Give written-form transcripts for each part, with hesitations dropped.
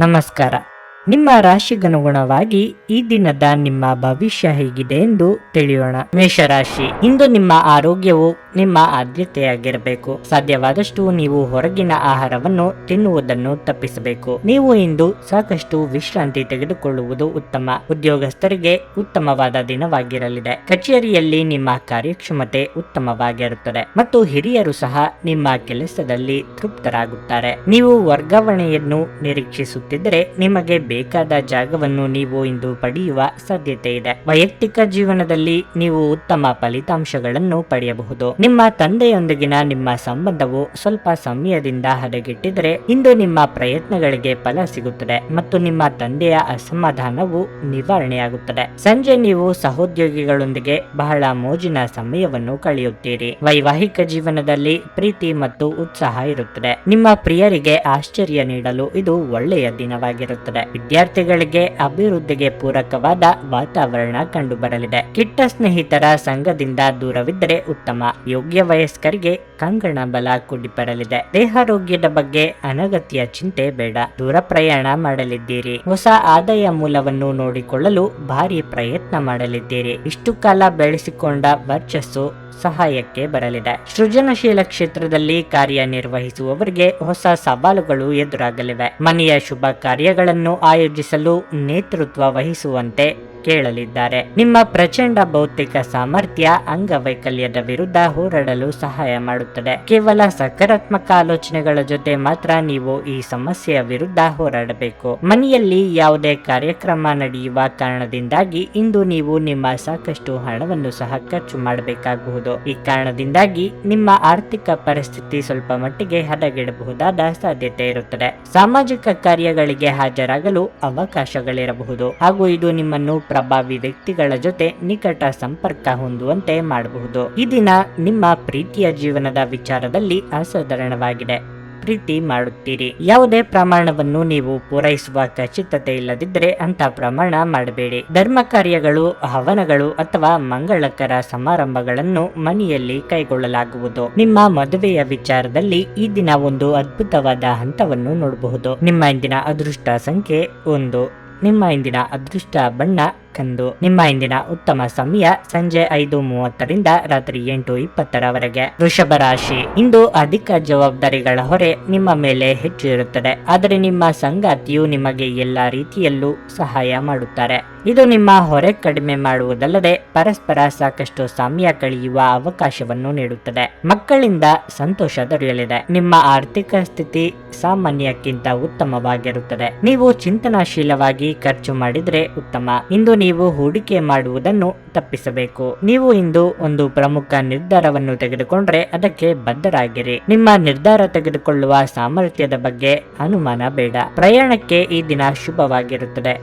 ನಮಸ್ಕಾರ. ನಿಮ್ಮ ರಾಶಿಗನುಗುಣವಾಗಿ ಈ ದಿನದ ನಿಮ್ಮ ಭವಿಷ್ಯ ಹೇಗಿದೆ ಎಂದು ತಿಳಿಯೋಣ. ಮೇಷರಾಶಿ, ಇಂದು ನಿಮ್ಮ ಆರೋಗ್ಯವು ನಿಮ್ಮ ಆದ್ಯತೆಯಾಗಿರಬೇಕು. ಸಾಧ್ಯವಾದಷ್ಟು ನೀವು ಹೊರಗಿನ ಆಹಾರವನ್ನು ತಿನ್ನುವುದನ್ನು ತಪ್ಪಿಸಬೇಕು. ನೀವು ಇಂದು ಸಾಕಷ್ಟು ವಿಶ್ರಾಂತಿ ತೆಗೆದುಕೊಳ್ಳುವುದು ಉತ್ತಮ. ಉದ್ಯೋಗಸ್ಥರಿಗೆ ಉತ್ತಮವಾದ ದಿನವಾಗಿರಲಿದೆ. ಕಚೇರಿಯಲ್ಲಿ ನಿಮ್ಮ ಕಾರ್ಯಕ್ಷಮತೆ ಉತ್ತಮವಾಗಿರುತ್ತದೆ ಮತ್ತು ಹಿರಿಯರು ಸಹ ನಿಮ್ಮ ಕೆಲಸದಲ್ಲಿ ತೃಪ್ತರಾಗುತ್ತಾರೆ. ನೀವು ವರ್ಗಾವಣೆಯನ್ನು ನಿರೀಕ್ಷಿಸುತ್ತಿದ್ದರೆ ನಿಮಗೆ ಬೇಕಾದ ಜಾಗವನ್ನು ನೀವು ಇಂದು ಪಡೆಯುವ ಸಾಧ್ಯತೆ ಇದೆ. ವೈಯಕ್ತಿಕ ಜೀವನದಲ್ಲಿ ನೀವು ಉತ್ತಮ ಫಲಿತಾಂಶಗಳನ್ನು ಪಡೆಯಬಹುದು. ನಿಮ್ಮ ತಂದೆಯೊಂದಿಗಿನ ನಿಮ್ಮ ಸಂಬಂಧವು ಸ್ವಲ್ಪ ಸಮಯದಿಂದ ಹದಗೆಟ್ಟಿದರೆ ಇಂದು ನಿಮ್ಮ ಪ್ರಯತ್ನಗಳಿಗೆ ಫಲ ಸಿಗುತ್ತದೆ ಮತ್ತು ನಿಮ್ಮ ತಂದೆಯ ಅಸಮಾಧಾನವು ನಿವಾರಣೆಯಾಗುತ್ತದೆ. ಸಂಜೆ ನೀವು ಸಹೋದ್ಯೋಗಿಗಳೊಂದಿಗೆ ಬಹಳ ಮೋಜಿನ ಸಮಯವನ್ನು ಕಳೆಯುತ್ತೀರಿ. ವೈವಾಹಿಕ ಜೀವನದಲ್ಲಿ ಪ್ರೀತಿ ಮತ್ತು ಉತ್ಸಾಹ ಇರುತ್ತದೆ. ನಿಮ್ಮ ಪ್ರಿಯರಿಗೆ ಆಶ್ಚರ್ಯ ನೀಡಲು ಇದು ಒಳ್ಳೆಯ ದಿನವಾಗಿರುತ್ತದೆ. ವಿದ್ಯಾರ್ಥಿಗಳಿಗೆ ಅಭಿವೃದ್ಧಿಗೆ ಪೂರಕವಾದ ವಾತಾವರಣ ಕಂಡುಬರಲಿದೆ. ಕೆಟ್ಟ ಸ್ನೇಹಿತರ ಸಂಘದಿಂದ ದೂರವಿದ್ದರೆ ಉತ್ತಮ. ಯೋಗ್ಯ ವಯಸ್ಕರಿಗೆ ಕಂಗಣ ಬಲ ಕೂಡಿ ಬರಲಿದೆ. ದೇಹಾರೋಗ್ಯದ ಬಗ್ಗೆ ಅನಗತ್ಯ ಚಿಂತೆ ಬೇಡ. ದೂರ ಪ್ರಯಾಣ ಮಾಡಲಿದ್ದೀರಿ. ಹೊಸ ಆದಾಯ ಮೂಲವನ್ನು ನೋಡಿಕೊಳ್ಳಲು ಭಾರಿ ಪ್ರಯತ್ನ ಮಾಡಲಿದ್ದೀರಿ. ಇಷ್ಟು ಕಾಲ ಬೆಳೆಸಿಕೊಂಡ ವರ್ಚಸ್ಸು ಸಹಾಯಕ್ಕೆ ಬರಲಿದೆ. ಸೃಜನಶೀಲ ಕ್ಷೇತ್ರದಲ್ಲಿ ಕಾರ್ಯನಿರ್ವಹಿಸುವವರಿಗೆ ಹೊಸ ಸವಾಲುಗಳು ಎದುರಾಗಲಿವೆ. ಮನೆಯ ಶುಭ ಕಾರ್ಯಗಳನ್ನು ಆಯೋಜಿಸಲು ನೇತೃತ್ವ ವಹಿಸುವಂತೆ ಕೇಳಲಿದ್ದಾರೆ. ನಿಮ್ಮ ಪ್ರಚಂಡ ಭೌತಿಕ ಸಾಮರ್ಥ್ಯ ಅಂಗವೈಕಲ್ಯದ ವಿರುದ್ಧ ಹೋರಾಡಲು ಸಹಾಯ ಮಾಡುತ್ತದೆ. ಕೇವಲ ಸಕಾರಾತ್ಮಕ ಆಲೋಚನೆಗಳ ಜೊತೆ ಮಾತ್ರ ನೀವು ಈ ಸಮಸ್ಯೆಯ ವಿರುದ್ಧ ಹೋರಾಡಬೇಕು. ಮನೆಯಲ್ಲಿ ಯಾವುದೇ ಕಾರ್ಯಕ್ರಮ ನಡೆಯುವ ಕಾರಣದಿಂದಾಗಿ ಇಂದು ನೀವು ನಿಮ್ಮ ಸಾಕಷ್ಟು ಹಣವನ್ನು ಸಹ ಖರ್ಚು ಮಾಡಬೇಕಾಗಬಹುದು. ಈ ಕಾರಣದಿಂದಾಗಿ ನಿಮ್ಮ ಆರ್ಥಿಕ ಪರಿಸ್ಥಿತಿ ಸ್ವಲ್ಪ ಮಟ್ಟಿಗೆ ಹದಗೆಡಬಹುದಾದ ಸಾಧ್ಯತೆ ಇರುತ್ತದೆ. ಸಾಮಾಜಿಕ ಕಾರ್ಯಗಳಿಗೆ ಹಾಜರಾಗಲು ಅವಕಾಶಗಳಿರಬಹುದು ಹಾಗೂ ಇದು ನಿಮ್ಮನ್ನು ಪ್ರಭಾವಿ ವ್ಯಕ್ತಿಗಳ ಜೊತೆ ನಿಕಟ ಸಂಪರ್ಕ ಹೊಂದುವಂತೆ ಮಾಡಬಹುದು. ಈ ದಿನ ನಿಮ್ಮ ಪ್ರೀತಿಯ ಜೀವನದ ವಿಚಾರದಲ್ಲಿ ಅಸಾಧಾರಣವಾಗಿದೆ. ಪ್ರೀತಿ ಮಾಡುತ್ತೀರಿ. ಯಾವುದೇ ಪ್ರಮಾಣವನ್ನು ನೀವು ಪೂರೈಸುವ ಖಚಿತತೆ ಇಲ್ಲದಿದ್ದರೆ ಅಂತ ಪ್ರಮಾಣ ಮಾಡಬೇಡಿ. ಧರ್ಮ ಕಾರ್ಯಗಳು, ಹವನಗಳು ಅಥವಾ ಮಂಗಳಕರ ಸಮಾರಂಭಗಳನ್ನು ಮನೆಯಲ್ಲಿ ಕೈಗೊಳ್ಳಲಾಗುವುದು. ನಿಮ್ಮ ಮದುವೆಯ ವಿಚಾರದಲ್ಲಿ ಈ ದಿನ ಒಂದು ಅದ್ಭುತವಾದ ಹಂತವನ್ನು ನೋಡಬಹುದು. ನಿಮ್ಮ ಇಂದಿನ ಅದೃಷ್ಟ ಸಂಖ್ಯೆ 1. ನಿಮ್ಮ ಇಂದಿನ ಅದೃಷ್ಟ ಬಣ್ಣ ಕಂದು. ನಿಮ್ಮ ಇಂದಿನ ಉತ್ತಮ ಸಮಯ ಸಂಜೆ 5:30ರಿಂದ ರಾತ್ರಿ 8:20ರವರೆಗೆ. ವೃಷಭ ರಾಶಿ, ಇಂದು ಅಧಿಕ ಜವಾಬ್ದಾರಿಗಳ ಹೊರೆ ನಿಮ್ಮ ಮೇಲೆ ಹೆಚ್ಚು ಇರುತ್ತದೆ. ಆದರೆ ನಿಮ್ಮ ಸಂಗಾತಿಯು ನಿಮಗೆ ಎಲ್ಲಾ ರೀತಿಯಲ್ಲೂ ಸಹಾಯ ಮಾಡುತ್ತಾರೆ. ಇದು ನಿಮ್ಮ ಹೊರೆ ಕಡಿಮೆ ಮಾಡುವುದಲ್ಲದೆ ಪರಸ್ಪರ ಸಾಕಷ್ಟು ಸಮಯ ಕಳೆಯುವ ಅವಕಾಶವನ್ನು ನೀಡುತ್ತದೆ. ಮಕ್ಕಳಿಂದ ಸಂತೋಷ ದೊರೆಯಲಿದೆ. ನಿಮ್ಮ ಆರ್ಥಿಕ ಸ್ಥಿತಿ ಸಾಮಾನ್ಯಕ್ಕಿಂತ ಉತ್ತಮವಾಗಿರುತ್ತದೆ. ನೀವು ಚಿಂತನಾಶೀಲವಾಗಿ ಖರ್ಚು ಮಾಡಿದರೆ ಉತ್ತಮ. ಇಂದು ನೀವು ಹೂಡಿಕೆ ಮಾಡುವುದನ್ನು ತಪ್ಪಿಸಬೇಕು. ನೀವು ಇಂದು ಒಂದು ಪ್ರಮುಖ ನಿರ್ಧಾರವನ್ನು ತೆಗೆದುಕೊಂಡ್ರೆ ಅದಕ್ಕೆ ಬದ್ಧರಾಗಿರಿ. ನಿಮ್ಮ ನಿರ್ಧಾರ ತೆಗೆದುಕೊಳ್ಳುವ ಸಾಮರ್ಥ್ಯದ ಬಗ್ಗೆ ಅನುಮಾನ ಬೇಡ. ಪ್ರಯಾಣಕ್ಕೆ ಈ ದಿನ ಶುಭವಾಗಿರುತ್ತದೆ.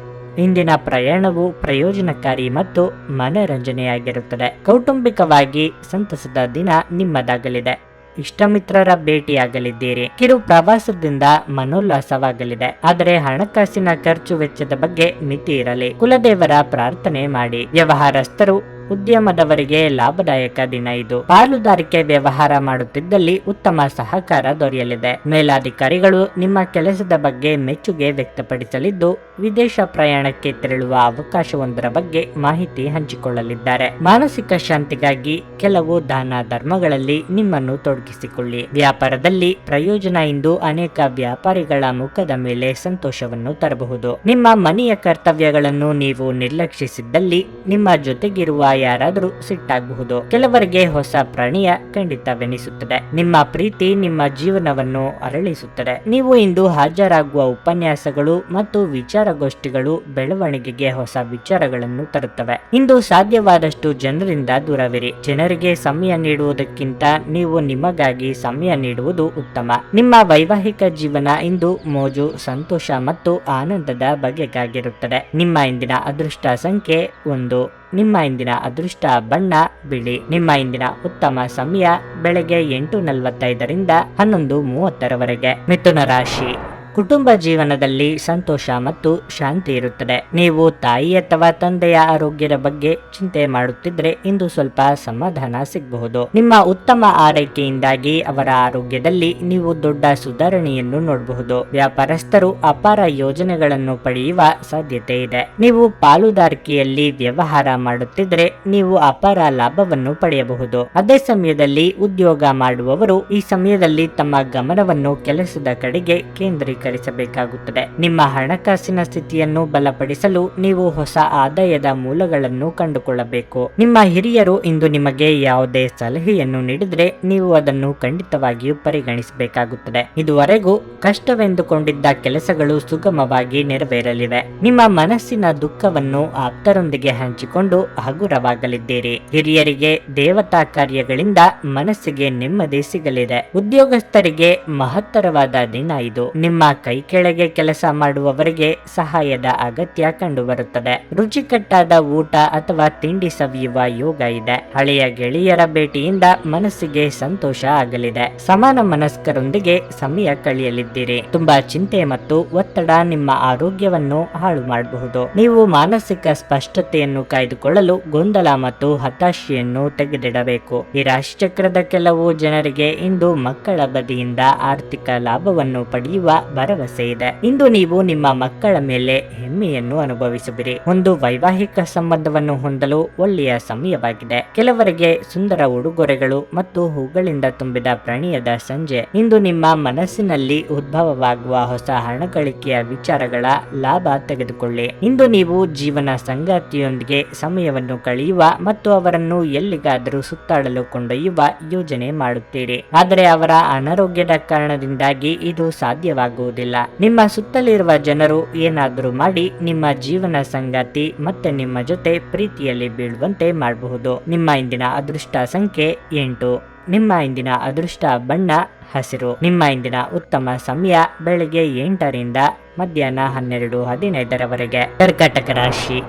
ಇಂದಿನ ಪ್ರಯಾಣವು ಪ್ರಯೋಜನಕಾರಿ ಮತ್ತು ಮನರಂಜನೆಯಾಗಿರುತ್ತದೆ. ಕೌಟುಂಬಿಕವಾಗಿ ಸಂತಸದ ದಿನ ನಿಮ್ಮದಾಗಲಿದೆ. ಇಷ್ಟಮಿತ್ರರ ಭೇಟಿಯಾಗಲಿದ್ದೀರಿ. ಕಿರು ಪ್ರವಾಸದಿಂದ ಮನೋಲ್ಲಾಸವಾಗಲಿದೆ. ಆದರೆ ಹಣಕಾಸಿನ ಖರ್ಚು ವೆಚ್ಚದ ಬಗ್ಗೆ ಮಿತಿ ಇರಲಿ. ಕುಲದೇವರ ಪ್ರಾರ್ಥನೆ ಮಾಡಿ. ವ್ಯವಹಾರಸ್ಥರು, ಉದ್ಯಮದವರಿಗೆ ಲಾಭದಾಯಕ ದಿನ ಇದು. ಪಾಲುದಾರಿಕೆ ವ್ಯವಹಾರ ಮಾಡುತ್ತಿದ್ದಲ್ಲಿ ಉತ್ತಮ ಸಹಕಾರ ದೊರೆಯಲಿದೆ. ಮೇಲಾಧಿಕಾರಿಗಳು ನಿಮ್ಮ ಕೆಲಸದ ಬಗ್ಗೆ ಮೆಚ್ಚುಗೆ ವ್ಯಕ್ತಪಡಿಸಲಿದ್ದು ವಿದೇಶ ಪ್ರಯಾಣಕ್ಕೆ ತೆರಳುವ ಅವಕಾಶವೊಂದರ ಬಗ್ಗೆ ಮಾಹಿತಿ ಹಂಚಿಕೊಳ್ಳಲಿದ್ದಾರೆ. ಮಾನಸಿಕ ಶಾಂತಿಗಾಗಿ ಕೆಲವು ದಾನ ಧರ್ಮಗಳಲ್ಲಿ ನಿಮ್ಮನ್ನು ತೊಡಗಿಸಿಕೊಳ್ಳಿ. ವ್ಯಾಪಾರದಲ್ಲಿ ಪ್ರಯೋಜನ ಇಂದು ಅನೇಕ ವ್ಯಾಪಾರಿಗಳ ಮುಖದ ಮೇಲೆ ಸಂತೋಷವನ್ನು ತರಬಹುದು. ನಿಮ್ಮ ಮನೆಯ ಕರ್ತವ್ಯಗಳನ್ನು ನೀವು ನಿರ್ಲಕ್ಷಿಸಿದ್ದಲ್ಲಿ ನಿಮ್ಮ ಜೊತೆಗಿರುವ ಯಾರಾದರೂ ಸಿಟ್ಟಾಗಬಹುದು. ಕೆಲವರಿಗೆ ಹೊಸ ಪ್ರಣಯ ಖಂಡಿತವೆನಿಸುತ್ತದೆ. ನಿಮ್ಮ ಪ್ರೀತಿ ನಿಮ್ಮ ಜೀವನವನ್ನು ಅರಳಿಸುತ್ತದೆ. ನೀವು ಇಂದು ಹಾಜರಾಗುವ ಉಪನ್ಯಾಸಗಳು ಮತ್ತು ವಿಚಾರಗೋಷ್ಠಿಗಳು ಬೆಳವಣಿಗೆಗೆ ಹೊಸ ವಿಚಾರಗಳನ್ನು ತರುತ್ತವೆ. ಇಂದು ಸಾಧ್ಯವಾದಷ್ಟು ಜನರಿಂದ ದೂರವಿರಿ. ಜನರಿಗೆ ಸಮಯ ನೀಡುವುದಕ್ಕಿಂತ ನೀವು ನಿಮಗಾಗಿ ಸಮಯ ನೀಡುವುದು ಉತ್ತಮ. ನಿಮ್ಮ ವೈವಾಹಿಕ ಜೀವನ ಇಂದು ಮೋಜು, ಸಂತೋಷ ಮತ್ತು ಆನಂದದ ಬಗೆಗಾಗಿರುತ್ತದೆ. ನಿಮ್ಮ ಇಂದಿನ ಅದೃಷ್ಟ ಸಂಖ್ಯೆ 1. ನಿಮ್ಮ ಇಂದಿನ ಅದೃಷ್ಟ ಬಣ್ಣ ಬಿಳಿ. ನಿಮ್ಮ ಇಂದಿನ ಉತ್ತಮ ಸಮಯ ಬೆಳಗ್ಗೆ 8:45ರಿಂದ 11:30ರವರೆಗೆ. ಮಿಥುನ ರಾಶಿ, ಕುಟುಂಬ ಜೀವನದಲ್ಲಿ ಸಂತೋಷ ಮತ್ತು ಶಾಂತಿ ಇರುತ್ತದೆ. ನೀವು ತಾಯಿ ಅಥವಾ ತಂದೆಯ ಆರೋಗ್ಯದ ಬಗ್ಗೆ ಚಿಂತೆ ಮಾಡುತ್ತಿದ್ರೆ ಇಂದು ಸ್ವಲ್ಪ ಸಮಾಧಾನ ಸಿಗಬಹುದು. ನಿಮ್ಮ ಉತ್ತಮ ಆರೈಕೆಯಿಂದಾಗಿ ಅವರ ಆರೋಗ್ಯದಲ್ಲಿ ನೀವು ದೊಡ್ಡ ಸುಧಾರಣೆಯನ್ನು ನೋಡಬಹುದು. ವ್ಯಾಪಾರಸ್ಥರು ಅಪಾರ ಯೋಜನೆಗಳನ್ನು ಪಡೆಯುವ ಸಾಧ್ಯತೆ ಇದೆ. ನೀವು ಪಾಲುದಾರಿಕೆಯಲ್ಲಿ ವ್ಯವಹಾರ ಮಾಡುತ್ತಿದ್ರೆ ನೀವು ಅಪಾರ ಲಾಭವನ್ನು ಪಡೆಯಬಹುದು. ಅದೇ ಸಮಯದಲ್ಲಿ ಉದ್ಯೋಗ ಮಾಡುವವರು ಈ ಸಮಯದಲ್ಲಿ ತಮ್ಮ ಗಮನವನ್ನು ಕೆಲಸದ ಕಡೆಗೆ ಕೇಂದ್ರೀಕರಿಸಬೇಕಾಗುತ್ತದೆ. ನಿಮ್ಮ ಹಣಕಾಸಿನ ಸ್ಥಿತಿಯನ್ನು ಬಲಪಡಿಸಲು ನೀವು ಹೊಸ ಆದಾಯದ ಮೂಲಗಳನ್ನು ಕಂಡುಕೊಳ್ಳಬೇಕು. ನಿಮ್ಮ ಹಿರಿಯರು ಇಂದು ನಿಮಗೆ ಯಾವುದೇ ಸಲಹೆಯನ್ನು ನೀಡಿದ್ರೆ ನೀವು ಅದನ್ನು ಖಂಡಿತವಾಗಿಯೂ ಪರಿಗಣಿಸಬೇಕಾಗುತ್ತದೆ. ಇದುವರೆಗೂ ಕಷ್ಟವೆಂದುಕೊಂಡಿದ್ದ ಕೆಲಸಗಳು ಸುಗಮವಾಗಿ ನೆರವೇರಲಿವೆ. ನಿಮ್ಮ ಮನಸ್ಸಿನ ದುಃಖವನ್ನು ಆಪ್ತರೊಂದಿಗೆ ಹಂಚಿಕೊಂಡು ಹಗುರವಾಗಲಿದ್ದೀರಿ. ಹಿರಿಯರಿಗೆ ದೇವತಾ ಕಾರ್ಯಗಳಿಂದ ಮನಸ್ಸಿಗೆ ನೆಮ್ಮದಿ ಸಿಗಲಿದೆ. ಉದ್ಯೋಗಸ್ಥರಿಗೆ ಮಹತ್ತರವಾದ ದಿನ ಇದು. ನಿಮ್ಮ ಕೈ ಕೆಳಗೆ ಕೆಲಸ ಮಾಡುವವರಿಗೆ ಸಹಾಯದ ಅಗತ್ಯ ಕಂಡುಬರುತ್ತದೆ. ರುಚಿಕಟ್ಟಾದ ಊಟ ಅಥವಾ ತಿಂಡಿ ಸವಿಯುವ ಯೋಗ ಇದೆ. ಹಳೆಯ ಗೆಳೆಯರ ಭೇಟಿಯಿಂದ ಮನಸ್ಸಿಗೆ ಸಂತೋಷ ಆಗಲಿದೆ. ಸಮಾನ ಮನಸ್ಕರೊಂದಿಗೆ ಸಮಯ ಕಳೆಯಲಿದ್ದೀರಿ. ತುಂಬಾ ಚಿಂತೆ ಮತ್ತು ಒತ್ತಡ ನಿಮ್ಮ ಆರೋಗ್ಯವನ್ನು ಹಾಳು ಮಾಡಬಹುದು. ನೀವು ಮಾನಸಿಕ ಸ್ಪಷ್ಟತೆಯನ್ನು ಕಾಯ್ದುಕೊಳ್ಳಲು ಗೊಂದಲ ಮತ್ತು ಹತಾಶೆಯನ್ನು ತೆಗೆದಿಡಬೇಕು. ಈ ರಾಶಿಚಕ್ರದ ಕೆಲವು ಜನರಿಗೆ ಇಂದು ಮಕ್ಕಳ ಬದಿಯಿಂದ ಆರ್ಥಿಕ ಲಾಭವನ್ನು ಪಡೆಯುವ ಭರವಸೆ ಇದೆ. ಇಂದು ನೀವು ನಿಮ್ಮ ಮಕ್ಕಳ ಮೇಲೆ ಹೆಮ್ಮೆಯನ್ನು ಅನುಭವಿಸುವಿರಿ. ಒಂದು ವೈವಾಹಿಕ ಸಂಬಂಧವನ್ನು ಹೊಂದಲು ಒಳ್ಳೆಯ ಸಮಯವಾಗಿದೆ. ಕೆಲವರಿಗೆ ಸುಂದರ ಉಡುಗೊರೆಗಳು ಮತ್ತು ಹೂಗಳಿಂದ ತುಂಬಿದ ಪ್ರಣಯದ ಸಂಜೆ. ಇಂದು ನಿಮ್ಮ ಮನಸ್ಸಿನಲ್ಲಿ ಉದ್ಭವವಾಗುವ ಹೊಸ ಹಣಗಳಿಕೆಯ ವಿಚಾರಗಳ ಲಾಭ ತೆಗೆದುಕೊಳ್ಳಿ. ಇಂದು ನೀವು ಜೀವನ ಸಂಗಾತಿಯೊಂದಿಗೆ ಸಮಯವನ್ನು ಕಳೆಯುವ ಮತ್ತು ಅವರನ್ನು ಎಲ್ಲಿಗಾದರೂ ಸುತ್ತಾಡಲು ಕೊಂಡೊಯ್ಯುವ ಯೋಜನೆ ಮಾಡುತ್ತೀರಿ. ಆದರೆ ಅವರ ಅನಾರೋಗ್ಯದ ಕಾರಣದಿಂದಾಗಿ ಇದು ಸಾಧ್ಯವಾಗುವುದಿಲ್ಲ. ನಿಮ್ಮ ಸುತ್ತಲಿರುವ ಜನರು ಏನಾದರೂ ಮಾಡಿ ನಿಮ್ಮ ಜೀವನ ಸಂಗಾತಿ ಮತ್ತೆ ನಿಮ್ಮ ಜೊತೆ ಪ್ರೀತಿಯಲ್ಲಿ ಬೀಳುವಂತೆ ಮಾಡಬಹುದು. ನಿಮ್ಮ ಇಂದಿನ ಅದೃಷ್ಟ ಸಂಖ್ಯೆ 8. ನಿಮ್ಮ ಇಂದಿನ ಅದೃಷ್ಟ ಬಣ್ಣ ಹಸಿರು. ನಿಮ್ಮ ಇಂದಿನ ಉತ್ತಮ ಸಮಯ ಬೆಳಗ್ಗೆ 8ರಿಂದ ಮಧ್ಯಾಹ್ನ 12:15 ಕರ್ಕಾಟಕ ರಾಶಿ.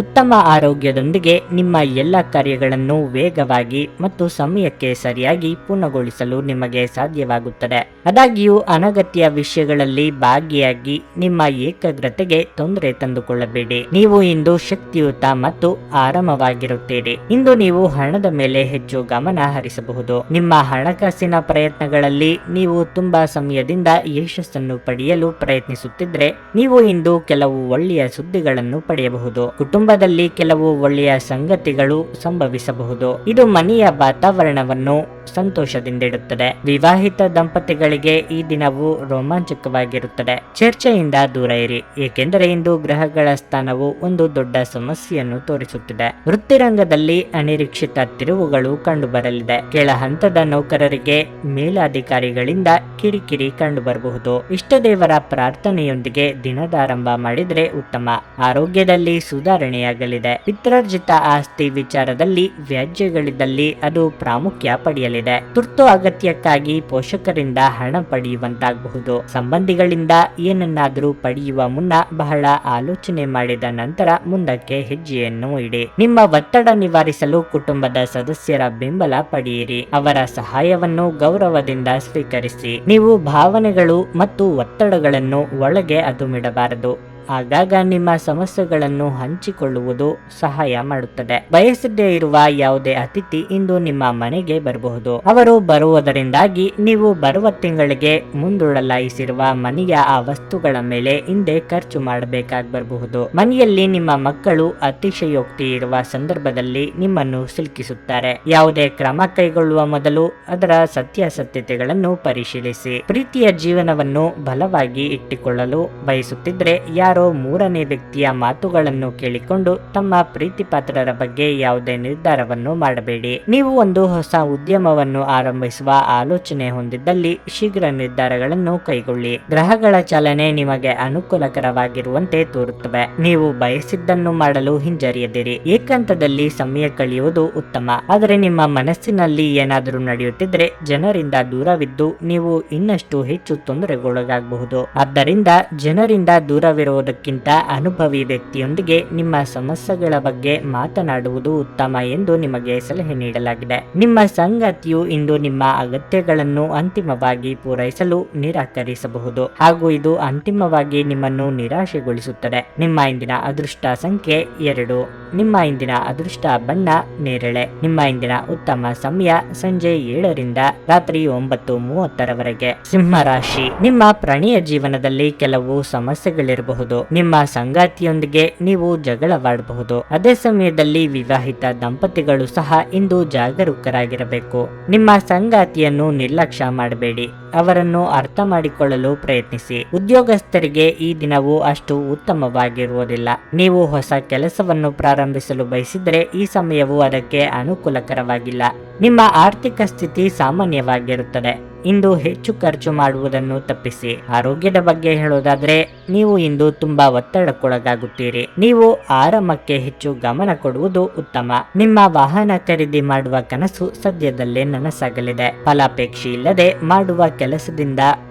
ಉತ್ತಮ ಆರೋಗ್ಯದೊಂದಿಗೆ ನಿಮ್ಮ ಎಲ್ಲ ಕಾರ್ಯಗಳನ್ನು ವೇಗವಾಗಿ ಮತ್ತು ಸಮಯಕ್ಕೆ ಸರಿಯಾಗಿ ಪೂರ್ಣಗೊಳಿಸಲು ನಿಮಗೆ ಸಾಧ್ಯವಾಗುತ್ತದೆ. ಆದಾಗ್ಯೂ ಅನಗತ್ಯ ವಿಷಯಗಳಲ್ಲಿ ಭಾಗಿಯಾಗಿ ನಿಮ್ಮ ಏಕಾಗ್ರತೆಗೆ ತೊಂದರೆ ತಂದುಕೊಳ್ಳಬೇಡಿ. ನೀವು ಇಂದು ಶಕ್ತಿಯುತ ಮತ್ತು ಆರಾಮವಾಗಿರುತ್ತೀರಿ. ಇಂದು ನೀವು ಹಣದ ಮೇಲೆ ಹೆಚ್ಚು ಗಮನ ಹರಿಸಬಹುದು. ನಿಮ್ಮ ಹಣಕಾಸಿನ ಪ್ರಯತ್ನಗಳಲ್ಲಿ ನೀವು ತುಂಬಾ ಸಮಯದಿಂದ ಯಶಸ್ಸನ್ನು ಪಡೆಯಲು ಪ್ರಯತ್ನಿಸುತ್ತಿದ್ರೆ ನೀವು ಇಂದು ಕೆಲವು ಒಳ್ಳೆಯ ಸುದ್ದಿಗಳನ್ನು ಪಡೆಯಬಹುದು. ಕುಟುಂಬದಲ್ಲಿ ಕೆಲವು ಒಳ್ಳೆಯ ಸಂಗತಿಗಳು ಸಂಭವಿಸಬಹುದು. ಇದು ಮನೆಯ ವಾತಾವರಣವನ್ನು ಸಂತೋಷದಿಂದಿಡುತ್ತದೆ. ವಿವಾಹಿತ ದಂಪತಿಗಳಿಗೆ ಈ ದಿನವು ರೋಮಾಂಚಕವಾಗಿರುತ್ತದೆ. ಚರ್ಚೆಯಿಂದ ದೂರ ಇರಿ, ಏಕೆಂದರೆ ಇಂದು ಗ್ರಹಗಳ ಸ್ಥಾನವು ಒಂದು ದೊಡ್ಡ ಸಮಸ್ಯೆಯನ್ನು ತೋರಿಸುತ್ತಿದೆ. ವೃತ್ತಿರಂಗದಲ್ಲಿ ಅನಿರೀಕ್ಷಿತ ತಿರುವುಗಳು ಕಂಡುಬರಲಿದೆ. ಕೆಳ ಹಂತದ ನೌಕರರಿಗೆ ಮೇಲಾಧಿಕಾರಿಗಳಿಂದ ಕಿರಿಕಿರಿ ಕಂಡುಬರಬಹುದು. ಇಷ್ಟದೇವರ ಪ್ರಾರ್ಥನೆಯೊಂದಿಗೆ ದಿನದಾರಂಭ ಮಾಡಿದ್ರೆ ಉತ್ತಮ. ಆರೋಗ್ಯದಲ್ಲಿ ಸುಧಾರಣೆಯಾಗಲಿದೆ. ಪಿತ್ರಾರ್ಜಿತ ಆಸ್ತಿ ವಿಚಾರದಲ್ಲಿ ವ್ಯಾಜ್ಯಗಳಿದ್ದಲ್ಲಿ ಅದು ಪ್ರಾಮುಖ್ಯ ಪಡೆಯಲಿದೆ. ತುರ್ತು ಅಗತ್ಯಕ್ಕಾಗಿ ಪೋಷಕರಿಂದ ಹಣ ಪಡೆಯುವಂತಾಗಬಹುದು. ಸಂಬಂಧಿಗಳಿಂದ ಏನನ್ನಾದರೂ ಪಡೆಯುವ ಮುನ್ನ ಬಹಳ ಆಲೋಚನೆ ಮಾಡಿದ ನಂತರ ಮುಂದಕ್ಕೆ ಹೆಜ್ಜೆಯನ್ನು ಇಡಿ. ನಿಮ್ಮ ಒತ್ತಡ ನಿವಾರಿಸಲು ಕುಟುಂಬದ ಸದಸ್ಯರ ಬೆಂಬಲ ಪಡೆಯಿರಿ. ಅವರ ಸಹಾಯವನ್ನು ಗೌರವದಿಂದ ಸ್ವೀಕರಿಸಿ. ನೀವು ಭಾವನೆಗಳು ಮತ್ತು ಒತ್ತಡಗಳನ್ನು ಒಳಗೆ ಅದುಮಿಡಬಾರದು. ಆಗಾಗ ನಿಮ್ಮ ಸಮಸ್ಯೆಗಳನ್ನು ಹಂಚಿಕೊಳ್ಳುವುದು ಸಹಾಯ ಮಾಡುತ್ತದೆ. ಬಯಸದೇ ಇರುವ ಯಾವುದೇ ಅತಿಥಿ ಇಂದು ನಿಮ್ಮ ಮನೆಗೆ ಬರಬಹುದು. ಅವರು ಬರುವುದರಿಂದಾಗಿ ನೀವು ಬರುವ ತಿಂಗಳಿಗೆ ಮುಂದೂಡಲಾಯಿಸಿರುವ ಮನೆಯ ಆ ವಸ್ತುಗಳ ಮೇಲೆ ಹಿಂದೆ ಖರ್ಚು ಮಾಡಬೇಕಾಗಿ ಬರಬಹುದು. ಮನೆಯಲ್ಲಿ ನಿಮ್ಮ ಮಕ್ಕಳು ಅತಿಶಯೋಕ್ತಿ ಇರುವ ಸಂದರ್ಭದಲ್ಲಿ ನಿಮ್ಮನ್ನು ಸಿಲುಕಿಸುತ್ತಾರೆ. ಯಾವುದೇ ಕ್ರಮ ಕೈಗೊಳ್ಳುವ ಮೊದಲು ಅದರ ಸತ್ಯಾಸತ್ಯತೆಗಳನ್ನು ಪರಿಶೀಲಿಸಿ. ಪ್ರೀತಿಯ ಜೀವನವನ್ನು ಬಲವಾಗಿ ಇಟ್ಟುಕೊಳ್ಳಲು ಬಯಸುತ್ತಿದ್ರೆ ಯಾರೋ ಮೂರನೇ ವ್ಯಕ್ತಿಯ ಮಾತುಗಳನ್ನು ಕೇಳಿಕೊಂಡು ತಮ್ಮ ಪ್ರೀತಿ ಪಾತ್ರರ ಬಗ್ಗೆ ಯಾವುದೇ ನಿರ್ಧಾರವನ್ನು ಮಾಡಬೇಡಿ. ನೀವು ಒಂದು ಹೊಸ ಉದ್ಯಮವನ್ನು ಆರಂಭಿಸುವ ಆಲೋಚನೆ ಹೊಂದಿದ್ದಲ್ಲಿ ಶೀಘ್ರ ನಿರ್ಧಾರಗಳನ್ನು ಕೈಗೊಳ್ಳಿ. ಗ್ರಹಗಳ ಚಾಲನೆ ನಿಮಗೆ ಅನುಕೂಲಕರವಾಗಿರುವಂತೆ ತೋರುತ್ತವೆ. ನೀವು ಬಯಸಿದ್ದನ್ನು ಮಾಡಲು ಹಿಂಜರಿಯದಿರಿ. ಏಕಾಂತದಲ್ಲಿ ಸಮಯ ಕಳೆಯುವುದು ಉತ್ತಮ. ಆದರೆ ನಿಮ್ಮ ಮನಸ್ಸಿನಲ್ಲಿ ಏನಾದರೂ ನಡೆಯುತ್ತಿದ್ರೆ ಜನರಿಂದ ದೂರವಿದ್ದು ನೀವು ಇನ್ನಷ್ಟು ಹೆಚ್ಚು ತೊಂದರೆಗೊಳಗಾಗಬಹುದು. ಆದ್ದರಿಂದ ಜನರಿಂದ ದೂರವಿರುವ ಕೇಳುವುದಕ್ಕಿಂತ ಅನುಭವಿ ವ್ಯಕ್ತಿಯೊಂದಿಗೆ ನಿಮ್ಮ ಸಮಸ್ಯೆಗಳ ಬಗ್ಗೆ ಮಾತನಾಡುವುದು ಉತ್ತಮ ಎಂದು ನಿಮಗೆ ಸಲಹೆ ನೀಡಲಾಗಿದೆ. ನಿಮ್ಮ ಸಂಗಾತಿಯು ಇಂದು ನಿಮ್ಮ ಅಗತ್ಯಗಳನ್ನು ಅಂತಿಮವಾಗಿ ಪೂರೈಸಲು ನಿರಾಕರಿಸಬಹುದು ಹಾಗೂ ಇದು ಅಂತಿಮವಾಗಿ ನಿಮ್ಮನ್ನು ನಿರಾಶೆಗೊಳಿಸುತ್ತದೆ. ನಿಮ್ಮ ಇಂದಿನ ಅದೃಷ್ಟ ಸಂಖ್ಯೆ 2. ನಿಮ್ಮ ಇಂದಿನ ಅದೃಷ್ಟ ಬಣ್ಣ ನೇರಳೆ. ನಿಮ್ಮ ಇಂದಿನ ಉತ್ತಮ ಸಮಯ ಸಂಜೆ 7ರಿಂದ ರಾತ್ರಿ 9:30ರವರೆಗೆ. ಸಿಂಹ ರಾಶಿ, ನಿಮ್ಮ ಪ್ರಣಯ ಜೀವನದಲ್ಲಿ ಕೆಲವು ಸಮಸ್ಯೆಗಳಿರಬಹುದು. ನಿಮ್ಮ ಸಂಗಾತಿಯೊಂದಿಗೆ ನೀವು ಜಗಳವಾಡಬಹುದು. ಅದೇ ಸಮಯದಲ್ಲಿ ವಿವಾಹಿತ ದಂಪತಿಗಳು ಸಹ ಇಂದು ಜಾಗರೂಕರಾಗಿರಬೇಕು. ನಿಮ್ಮ ಸಂಗಾತಿಯನ್ನು ನಿರ್ಲಕ್ಷ್ಯ ಮಾಡಬೇಡಿ, ಅವರನ್ನು ಅರ್ಥ ಮಾಡಿಕೊಳ್ಳಲು ಪ್ರಯತ್ನಿಸಿ. ಉದ್ಯೋಗಸ್ಥರಿಗೆ ಈ ದಿನವು ಅಷ್ಟು ಉತ್ತಮವಾಗಿರುವುದಿಲ್ಲ. ನೀವು ಹೊಸ ಕೆಲಸವನ್ನು ಪ್ರಾರಂಭಿಸಲು ಬಯಸಿದರೆ ಈ ಸಮಯವು ಅದಕ್ಕೆ ಅನುಕೂಲಕರವಾಗಿಲ್ಲ. ನಿಮ್ಮ ಆರ್ಥಿಕ ಸ್ಥಿತಿ ಸಾಮಾನ್ಯವಾಗಿರುತ್ತದೆ. ಇಂದು ಹೆಚ್ಚು ಖರ್ಚು ಮಾಡುವುದನ್ನು ತಪ್ಪಿಸಿ. ಆರೋಗ್ಯದ ಬಗ್ಗೆ ಹೇಳೋದಾದ್ರೆ, ನೀವು ಇಂದು ತುಂಬಾ ಒತ್ತಡಕ್ಕೊಳಗಾಗುತ್ತೀರಿ. ನೀವು ಆರಾಮಕ್ಕೆ ಹೆಚ್ಚು ಗಮನ ಕೊಡುವುದು ಉತ್ತಮ. ನಿಮ್ಮ ವಾಹನ ಖರೀದಿ ಮಾಡುವ ಕನಸು ಸದ್ಯದಲ್ಲೇ ನನಸಾಗಲಿದೆ. ಫಲಾಪೇಕ್ಷೆ ಇಲ್ಲದೆ ಮಾಡುವ ಕೆಲಸದಿಂದ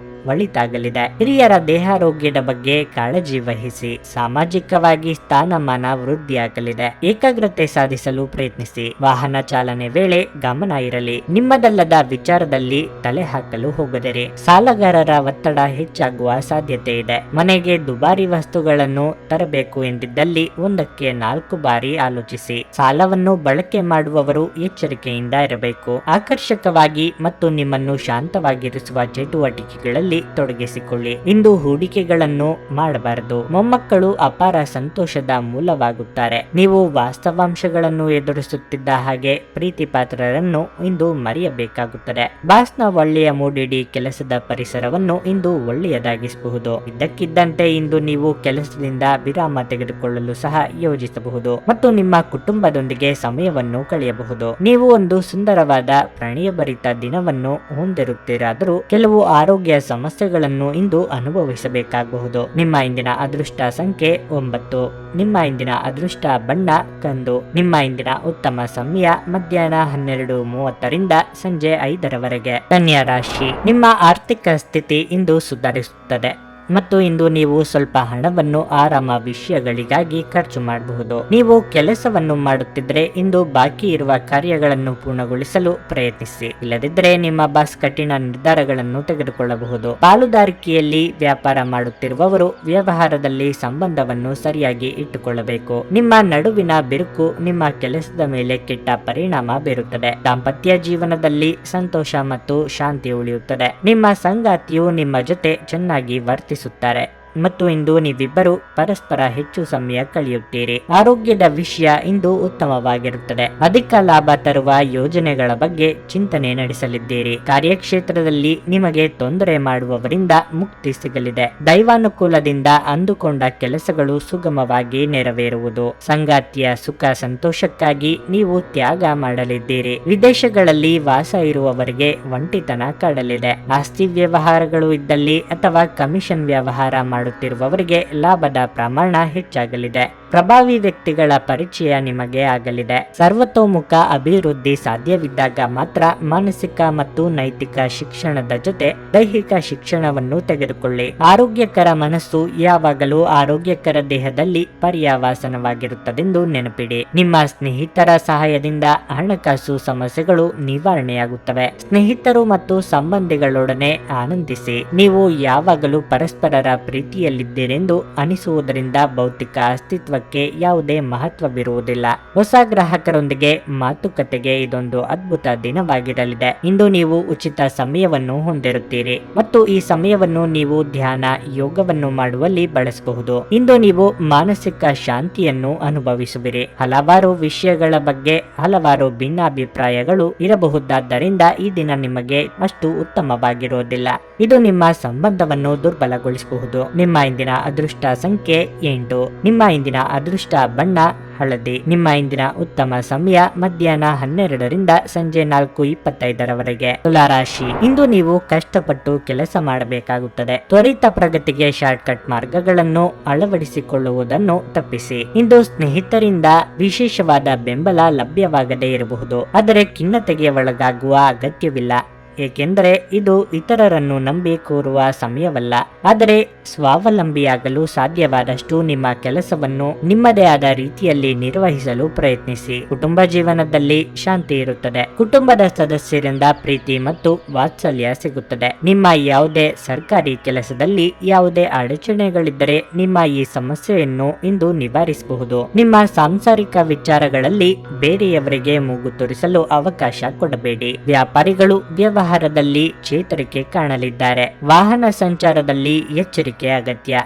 ಒಳಿತಾಗಲಿದೆ. ಹಿರಿಯರ ದೇಹಾರೋಗ್ಯದ ಬಗ್ಗೆ ಕಾಳಜಿ ವಹಿಸಿ. ಸಾಮಾಜಿಕವಾಗಿ ಸ್ಥಾನಮಾನ ವೃದ್ಧಿಯಾಗಲಿದೆ. ಏಕಾಗ್ರತೆ ಸಾಧಿಸಲು ಪ್ರಯತ್ನಿಸಿ. ವಾಹನ ಚಾಲನೆ ವೇಳೆ ಗಮನ ಇರಲಿ. ನಿಮ್ಮದಲ್ಲದ ವಿಚಾರದಲ್ಲಿ ತಲೆ ಹಾಕಲು ಹೋಗದಿರಿ. ಸಾಲಗಾರರ ಒತ್ತಡ ಹೆಚ್ಚಾಗುವ ಸಾಧ್ಯತೆ ಇದೆ. ಮನೆಗೆ ದುಬಾರಿ ವಸ್ತುಗಳನ್ನು ತರಬೇಕು ಎಂದಿದ್ದಲ್ಲಿ 1ಕ್ಕೆ 4 ಬಾರಿ ಆಲೋಚಿಸಿ. ಸಾಲವನ್ನು ಬಳಕೆ ಮಾಡುವವರು ಎಚ್ಚರಿಕೆಯಿಂದ ಇರಬೇಕು. ಆಕರ್ಷಕವಾಗಿ ಮತ್ತು ನಿಮ್ಮನ್ನು ಶಾಂತವಾಗಿರಿಸುವ ಚಟುವಟಿಕೆಗಳಲ್ಲಿ ತೊಡಗಿಸಿಕೊಳ್ಳಿ. ಇಂದು ಹೂಡಿಕೆಗಳನ್ನು ಮಾಡಬಾರದು. ಮೊಮ್ಮಕ್ಕಳು ಅಪಾರ ಸಂತೋಷದ ಮೂಲವಾಗುತ್ತಾರೆ. ನೀವು ವಾಸ್ತವಾಂಶಗಳನ್ನು ಎದುರಿಸುತ್ತಿದ್ದ ಹಾಗೆ ಪ್ರೀತಿ ಪಾತ್ರರನ್ನು ಇಂದು ಮರೆಯಬೇಕಾಗುತ್ತದೆ. ಬಾಸ್ನ ಒಳ್ಳೆಯ ಮೂಡಿಡಿ ಕೆಲಸದ ಪರಿಸರವನ್ನು ಇಂದು ಒಳ್ಳೆಯದಾಗಿಸಬಹುದು. ಇದ್ದಕ್ಕಿದ್ದಂತೆ ಇಂದು ನೀವು ಕೆಲಸದಿಂದ ವಿರಾಮ ತೆಗೆದುಕೊಳ್ಳಲು ಸಹ ಯೋಜಿಸಬಹುದು ಮತ್ತು ನಿಮ್ಮ ಕುಟುಂಬದೊಂದಿಗೆ ಸಮಯವನ್ನು ಕಳೆಯಬಹುದು. ನೀವು ಒಂದು ಸುಂದರವಾದ ಪ್ರಣಯಭರಿತ ದಿನವನ್ನು ಹೊಂದಿರುತ್ತೀರಾದರೂ ಕೆಲವು ಆರೋಗ್ಯ ಸಮಸ್ಯೆಗಳನ್ನು ಇಂದು ಅನುಭವಿಸಬೇಕಾಗಬಹುದು. ನಿಮ್ಮ ಇಂದಿನ ಅದೃಷ್ಟ ಸಂಖ್ಯೆ 9. ನಿಮ್ಮ ಇಂದಿನ ಅದೃಷ್ಟ ಬಣ್ಣ ಕಂದು. ನಿಮ್ಮ ಇಂದಿನ ಉತ್ತಮ ಸಮಯ ಮಧ್ಯಾಹ್ನ 12:30ರಿಂದ ಸಂಜೆ 5ರವರೆಗೆ. ಕನ್ಯಾ ರಾಶಿ, ನಿಮ್ಮ ಆರ್ಥಿಕ ಸ್ಥಿತಿ ಇಂದು ಸುಧಾರಿಸುತ್ತದೆ ಮತ್ತು ಇಂದು ನೀವು ಸ್ವಲ್ಪ ಹಣವನ್ನು ಆರಾಮ ವಿಷಯಗಳಿಗಾಗಿ ಖರ್ಚು ಮಾಡಬಹುದು. ನೀವು ಕೆಲಸವನ್ನು ಮಾಡುತ್ತಿದ್ರೆ ಇಂದು ಬಾಕಿ ಇರುವ ಕಾರ್ಯಗಳನ್ನು ಪೂರ್ಣಗೊಳಿಸಲು ಪ್ರಯತ್ನಿಸಿ. ಇಲ್ಲದಿದ್ದರೆ ನಿಮ್ಮ ಬಾಸ್ ಕಠಿಣ ನಿರ್ಧಾರಗಳನ್ನು ತೆಗೆದುಕೊಳ್ಳಬಹುದು. ಪಾಲುದಾರಿಕೆಯಲ್ಲಿ ವ್ಯಾಪಾರ ಮಾಡುತ್ತಿರುವವರು ವ್ಯವಹಾರದಲ್ಲಿ ಸಂಬಂಧವನ್ನು ಸರಿಯಾಗಿ ಇಟ್ಟುಕೊಳ್ಳಬೇಕು. ನಿಮ್ಮ ನಡುವಿನ ಬಿರುಕು ನಿಮ್ಮ ಕೆಲಸದ ಮೇಲೆ ಕೆಟ್ಟ ಪರಿಣಾಮ ಬೀರುತ್ತದೆ. ದಾಂಪತ್ಯ ಜೀವನದಲ್ಲಿ ಸಂತೋಷ ಮತ್ತು ಶಾಂತಿ ಉಳಿಯುತ್ತದೆ. ನಿಮ್ಮ ಸಂಗಾತಿಯು ನಿಮ್ಮ ಜೊತೆ ಚೆನ್ನಾಗಿ ವರ್ತಿಸುತ್ತಾರೆ ಮತ್ತು ಇಂದು ನೀವಿಬ್ಬರು ಪರಸ್ಪರ ಹೆಚ್ಚು ಸಮಯ ಕಳೆಯುತ್ತೀರಿ. ಆರೋಗ್ಯದ ವಿಷಯ ಇಂದು ಉತ್ತಮವಾಗಿರುತ್ತದೆ. ಅಧಿಕ ಲಾಭ ತರುವ ಯೋಜನೆಗಳ ಬಗ್ಗೆ ಚಿಂತನೆ ನಡೆಸಲಿದ್ದೀರಿ. ಕಾರ್ಯಕ್ಷೇತ್ರದಲ್ಲಿ ನಿಮಗೆ ತೊಂದರೆ ಮಾಡುವವರಿಂದ ಮುಕ್ತಿ ಸಿಗಲಿದೆ. ದೈವಾನುಕೂಲದಿಂದ ಅಂದುಕೊಂಡ ಕೆಲಸಗಳು ಸುಗಮವಾಗಿ ನೆರವೇರುವುದು. ಸಂಗಾತಿಯ ಸುಖ ಸಂತೋಷಕ್ಕಾಗಿ ನೀವು ತ್ಯಾಗ ಮಾಡಲಿದ್ದೀರಿ. ವಿದೇಶಗಳಲ್ಲಿ ವಾಸ ಇರುವವರಿಗೆ ಒಂಟಿತನ ಕಾಡಲಿದೆ. ಆಸ್ತಿ ವ್ಯವಹಾರಗಳು ಇದ್ದಲ್ಲಿ ಅಥವಾ ಕಮಿಷನ್ ವ್ಯವಹಾರ ಮಾಡುತ್ತಿರುವವರಿಗೆ ಲಾಭದ ಪ್ರಮಾಣ ಹೆಚ್ಚಾಗಲಿದೆ. ಪ್ರಭಾವಿ ವ್ಯಕ್ತಿಗಳ ಪರಿಚಯ ನಿಮಗೆ ಆಗಲಿದೆ. ಸರ್ವತೋಮುಖ ಅಭಿವೃದ್ಧಿ ಸಾಧ್ಯವಿದ್ದಾಗ ಮಾತ್ರ ಮಾನಸಿಕ ಮತ್ತು ನೈತಿಕ ಶಿಕ್ಷಣದ ಜೊತೆ ದೈಹಿಕ ಶಿಕ್ಷಣವನ್ನು ತೆಗೆದುಕೊಳ್ಳಿ. ಆರೋಗ್ಯಕರ ಮನಸ್ಸು ಯಾವಾಗಲೂ ಆರೋಗ್ಯಕರ ದೇಹದಲ್ಲಿ ಪರ್ಯಾವಾಸನವಾಗಿರುತ್ತದೆಂದು ನೆನಪಿಡಿ. ನಿಮ್ಮ ಸ್ನೇಹಿತರ ಸಹಾಯದಿಂದ ಹಣಕಾಸು ಸಮಸ್ಯೆಗಳು ನಿವಾರಣೆಯಾಗುತ್ತವೆ. ಸ್ನೇಹಿತರು ಮತ್ತು ಸಂಬಂಧಿಗಳೊಡನೆ ಆನಂದಿಸಿ. ನೀವು ಯಾವಾಗಲೂ ಪರಸ್ಪರರ ಪ್ರೀತಿಯಲ್ಲಿದ್ದೀರೆಂದು ಅನಿಸುವುದರಿಂದ ಭೌತಿಕ ಅಸ್ತಿತ್ವಕ್ಕೆ ಯಾವುದೇ ಮಹತ್ವವಿರುವುದಿಲ್ಲ. ಹೊಸ ಗ್ರಾಹಕರೊಂದಿಗೆ ಮಾತುಕತೆಗೆ ಇದೊಂದು ಅದ್ಭುತ ದಿನವಾಗಿರಲಿದೆ. ಇಂದು ನೀವು ಉಚಿತ ಸಮಯವನ್ನು ಹೊಂದಿರುತ್ತೀರಿ ಮತ್ತು ಈ ಸಮಯವನ್ನು ನೀವು ಧ್ಯಾನ, ಯೋಗವನ್ನು ಮಾಡುವಲ್ಲಿ ಬಳಸಬಹುದು. ಇಂದು ನೀವು ಮಾನಸಿಕ ಶಾಂತಿಯನ್ನು ಅನುಭವಿಸುವಿರಿ. ಹಲವಾರು ವಿಷಯಗಳ ಬಗ್ಗೆ ಹಲವಾರು ಭಿನ್ನಾಭಿಪ್ರಾಯಗಳು ಇರಬಹುದಾದ್ದರಿಂದ ಈ ದಿನ ನಿಮಗೆ ಅಷ್ಟು ಉತ್ತಮವಾಗಿರುವುದಿಲ್ಲ. ಇದು ನಿಮ್ಮ ಸಂಬಂಧವನ್ನು ದುರ್ಬಲಗೊಳಿಸಬಹುದು. ನಿಮ್ಮ ಇಂದಿನ ಅದೃಷ್ಟ ಸಂಖ್ಯೆ 8. ನಿಮ್ಮ ಇಂದಿನ ಅದೃಷ್ಟ ಬಣ್ಣ ಹಳದಿ. ನಿಮ್ಮ ಇಂದಿನ ಉತ್ತಮ ಸಮಯ ಮಧ್ಯಾಹ್ನ 12ರಿಂದ ಸಂಜೆ 4:25ರವರೆಗೆ. ತುಲಾರಾಶಿ, ಇಂದು ನೀವು ಕಷ್ಟಪಟ್ಟು ಕೆಲಸ ಮಾಡಬೇಕಾಗುತ್ತದೆ. ತ್ವರಿತ ಪ್ರಗತಿಗೆ ಶಾರ್ಟ್ಕಟ್ ಮಾರ್ಗಗಳನ್ನು ಅಳವಡಿಸಿಕೊಳ್ಳುವುದನ್ನು ತಪ್ಪಿಸಿ. ಇಂದು ಸ್ನೇಹಿತರಿಂದ ವಿಶೇಷವಾದ ಬೆಂಬಲ ಲಭ್ಯವಾಗದೇ ಇರಬಹುದು, ಆದರೆ ಖಿನ್ನತೆಗೆ ಒಳಗಾಗುವ ಅಗತ್ಯವಿಲ್ಲ. ಏಕೆಂದರೆ ಇದು ಇತರರನ್ನು ನಂಬಿ ಕೂರುವ ಸಮಯವಲ್ಲ, ಆದರೆ ಸ್ವಾವಲಂಬಿಯಾಗಲು ಸಾಧ್ಯವಾದಷ್ಟು ನಿಮ್ಮ ಕೆಲಸವನ್ನು ನಿಮ್ಮದೇ ಆದ ರೀತಿಯಲ್ಲಿ ನಿರ್ವಹಿಸಲು ಪ್ರಯತ್ನಿಸಿ. ಕುಟುಂಬ ಜೀವನದಲ್ಲಿ ಶಾಂತಿ ಇರುತ್ತದೆ. ಕುಟುಂಬದ ಸದಸ್ಯರಿಂದ ಪ್ರೀತಿ ಮತ್ತು ವಾತ್ಸಲ್ಯ ಸಿಗುತ್ತದೆ. ನಿಮ್ಮ ಯಾವುದೇ ಸರ್ಕಾರಿ ಕೆಲಸದಲ್ಲಿ ಯಾವುದೇ ಅಡಚಣೆಗಳಿದ್ದರೆ ನಿಮ್ಮ ಈ ಸಮಸ್ಯೆಯನ್ನು ಇಂದು ನಿವಾರಿಸಬಹುದು. ನಿಮ್ಮ ಸಾಂಸಾರಿಕ ವಿಚಾರಗಳಲ್ಲಿ ಬೇರೆಯವರಿಗೆ ಮೂಗು ತೋರಿಸಲು ಅವಕಾಶ ಕೊಡಬೇಡಿ. ವ್ಯಾಪಾರಿಗಳು ವ್ಯವಹಾರದಲ್ಲಿ ಚೇತರಿಕೆ ಕಾಣಲಿದ್ದಾರೆ. ವಾಹನ ಸಂಚಾರದಲ್ಲಿ ಎಚ್ಚರಿಕೆ ಅಗತ್ಯ.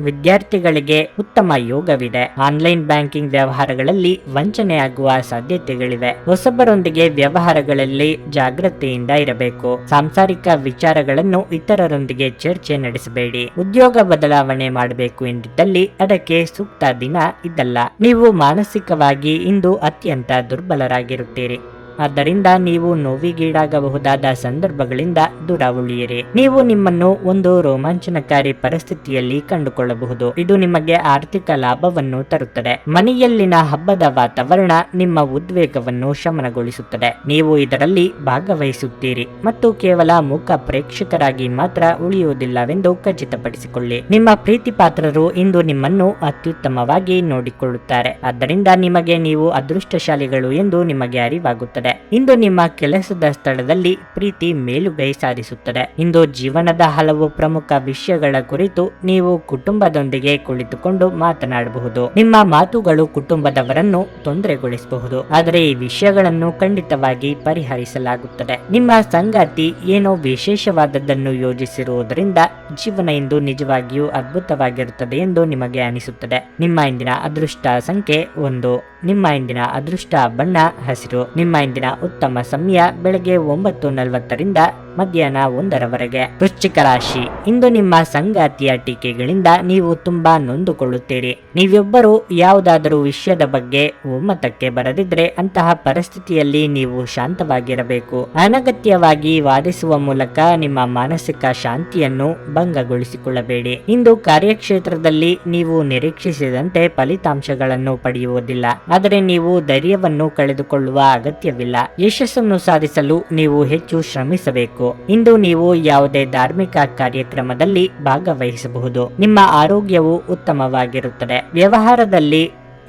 ವಿದ್ಯಾರ್ಥಿಗಳಿಗೆ ಉತ್ತಮ ಯೋಗವಿದೆ. ಆನ್ಲೈನ್ ಬ್ಯಾಂಕಿಂಗ್ ವ್ಯವಹಾರಗಳಲ್ಲಿ ವಂಚನೆಯಾಗುವ ಸಾಧ್ಯತೆಗಳಿವೆ. ಹೊಸಬರೊಂದಿಗೆ ವ್ಯವಹಾರಗಳಲ್ಲಿ ಜಾಗೃತಿಯಿಂದ ಇರಬೇಕು. ಸಾಂಸಾರಿಕ ವಿಚಾರಗಳನ್ನು ಇತರರೊಂದಿಗೆ ಚರ್ಚೆ ನಡೆಸಬೇಡಿ. ಉದ್ಯೋಗ ಬದಲಾವಣೆ ಮಾಡಬೇಕು ಎಂದಿದ್ದಲ್ಲಿ ಅದಕ್ಕೆ ಸೂಕ್ತ ದಿನ ಇದಲ್ಲ. ನೀವು ಮಾನಸಿಕವಾಗಿ ಇಂದು ಅತ್ಯಂತ ದುರ್ಬಲರಾಗಿರುತ್ತೀರಿ. ಆದ್ದರಿಂದ ನೀವು ನೋವಿಗೀಡಾಗಬಹುದಾದ ಸಂದರ್ಭಗಳಿಂದ ದೂರ ಉಳಿಯಿರಿ. ನೀವು ನಿಮ್ಮನ್ನು ಒಂದು ರೋಮಾಂಚನಕಾರಿ ಪರಿಸ್ಥಿತಿಯಲ್ಲಿ ಕಂಡುಕೊಳ್ಳಬಹುದು. ಇದು ನಿಮಗೆ ಆರ್ಥಿಕ ಲಾಭವನ್ನು ತರುತ್ತದೆ. ಮನೆಯಲ್ಲಿನ ಹಬ್ಬದ ವಾತಾವರಣ ನಿಮ್ಮ ಉದ್ವೇಗವನ್ನು ಶಮನಗೊಳಿಸುತ್ತದೆ. ನೀವು ಇದರಲ್ಲಿ ಭಾಗವಹಿಸುತ್ತೀರಿ ಮತ್ತು ಕೇವಲ ಮುಖ ಪ್ರೇಕ್ಷಕರಾಗಿ ಮಾತ್ರ ಉಳಿಯುವುದಿಲ್ಲವೆಂದು ಖಚಿತಪಡಿಸಿಕೊಳ್ಳಿ. ನಿಮ್ಮ ಪ್ರೀತಿ ಪಾತ್ರರು ಇಂದು ನಿಮ್ಮನ್ನು ಅತ್ಯುತ್ತಮವಾಗಿ ನೋಡಿಕೊಳ್ಳುತ್ತಾರೆ. ಆದ್ದರಿಂದ ನಿಮಗೆ ನೀವು ಅದೃಷ್ಟಶಾಲಿಗಳು ಎಂದು ನಿಮಗೆ ಅರಿವಾಗುತ್ತದೆ. ಇಂದು ನಿಮ್ಮ ಕೆಲಸದ ಸ್ಥಳದಲ್ಲಿ ಪ್ರೀತಿ ಮೇಲುಗೈ ಸಾಧಿಸುತ್ತದೆ. ಇಂದು ಜೀವನದ ಹಲವು ಪ್ರಮುಖ ವಿಷಯಗಳ ಕುರಿತು ನೀವು ಕುಟುಂಬದೊಂದಿಗೆ ಕುಳಿತುಕೊಂಡು ಮಾತನಾಡಬಹುದು. ನಿಮ್ಮ ಮಾತುಗಳು ಕುಟುಂಬದವರನ್ನು ತೊಂದರೆಗೊಳಿಸಬಹುದು, ಆದರೆ ಈ ವಿಷಯಗಳನ್ನು ಖಂಡಿತವಾಗಿ ಪರಿಹರಿಸಲಾಗುತ್ತದೆ. ನಿಮ್ಮ ಸಂಗಾತಿ ಏನೋ ವಿಶೇಷವಾದದ್ದನ್ನು ಯೋಜಿಸಿರುವುದರಿಂದ ಜೀವನ ಇಂದು ನಿಜವಾಗಿಯೂ ಅದ್ಭುತವಾಗಿರುತ್ತದೆ ಎಂದು ನಿಮಗೆ ಅನಿಸುತ್ತದೆ. ನಿಮ್ಮ ಇಂದಿನ ಅದೃಷ್ಟ ಸಂಖ್ಯೆ 1. ನಿಮ್ಮ ಇಂದಿನ ಅದೃಷ್ಟ ಬಣ್ಣ ಹಸಿರು. ನಿಮ್ಮ ಇಂದಿನ ಉತ್ತಮ ಸಮಯ ಬೆಳಗ್ಗೆ 9:40 ಮಧ್ಯಾಹ್ನ 1 ವೃಶ್ಚಿಕ ರಾಶಿ. ಇಂದು ನಿಮ್ಮ ಸಂಗಾತಿಯ ಟೀಕೆಗಳಿಂದ ನೀವು ತುಂಬಾ ನೊಂದುಕೊಳ್ಳುತ್ತೀರಿ. ನೀವಿಬ್ಬರು ಯಾವುದಾದರೂ ವಿಷಯದ ಬಗ್ಗೆ ಒಮ್ಮತಕ್ಕೆ ಬರದಿದ್ರೆ ಅಂತಹ ಪರಿಸ್ಥಿತಿಯಲ್ಲಿ ನೀವು ಶಾಂತವಾಗಿರಬೇಕು. ಅನಗತ್ಯವಾಗಿ ವಾದಿಸುವ ಮೂಲಕ ನಿಮ್ಮ ಮಾನಸಿಕ ಶಾಂತಿಯನ್ನು ಭಂಗಗೊಳಿಸಿಕೊಳ್ಳಬೇಡಿ. ಇಂದು ಕಾರ್ಯಕ್ಷೇತ್ರದಲ್ಲಿ ನೀವು ನಿರೀಕ್ಷಿಸಿದಂತೆ ಫಲಿತಾಂಶಗಳನ್ನು ಪಡೆಯುವುದಿಲ್ಲ, ಆದರೆ ನೀವು ಧೈರ್ಯವನ್ನು ಕಳೆದುಕೊಳ್ಳುವ ಅಗತ್ಯವಿಲ್ಲ. ಯಶಸ್ಸನ್ನು ಸಾಧಿಸಲು ನೀವು ಹೆಚ್ಚು ಶ್ರಮಿಸಬೇಕು. ಇಂದು ನೀವು ಯಾವುದೇ ಧಾರ್ಮಿಕ ಕಾರ್ಯಕ್ರಮದಲ್ಲಿ ಭಾಗವಹಿಸಬಹುದು. ನಿಮ್ಮ ಆರೋಗ್ಯವು ಉತ್ತಮವಾಗಿರುತ್ತದೆ. ವ್ಯವಹಾರದಲ್ಲಿ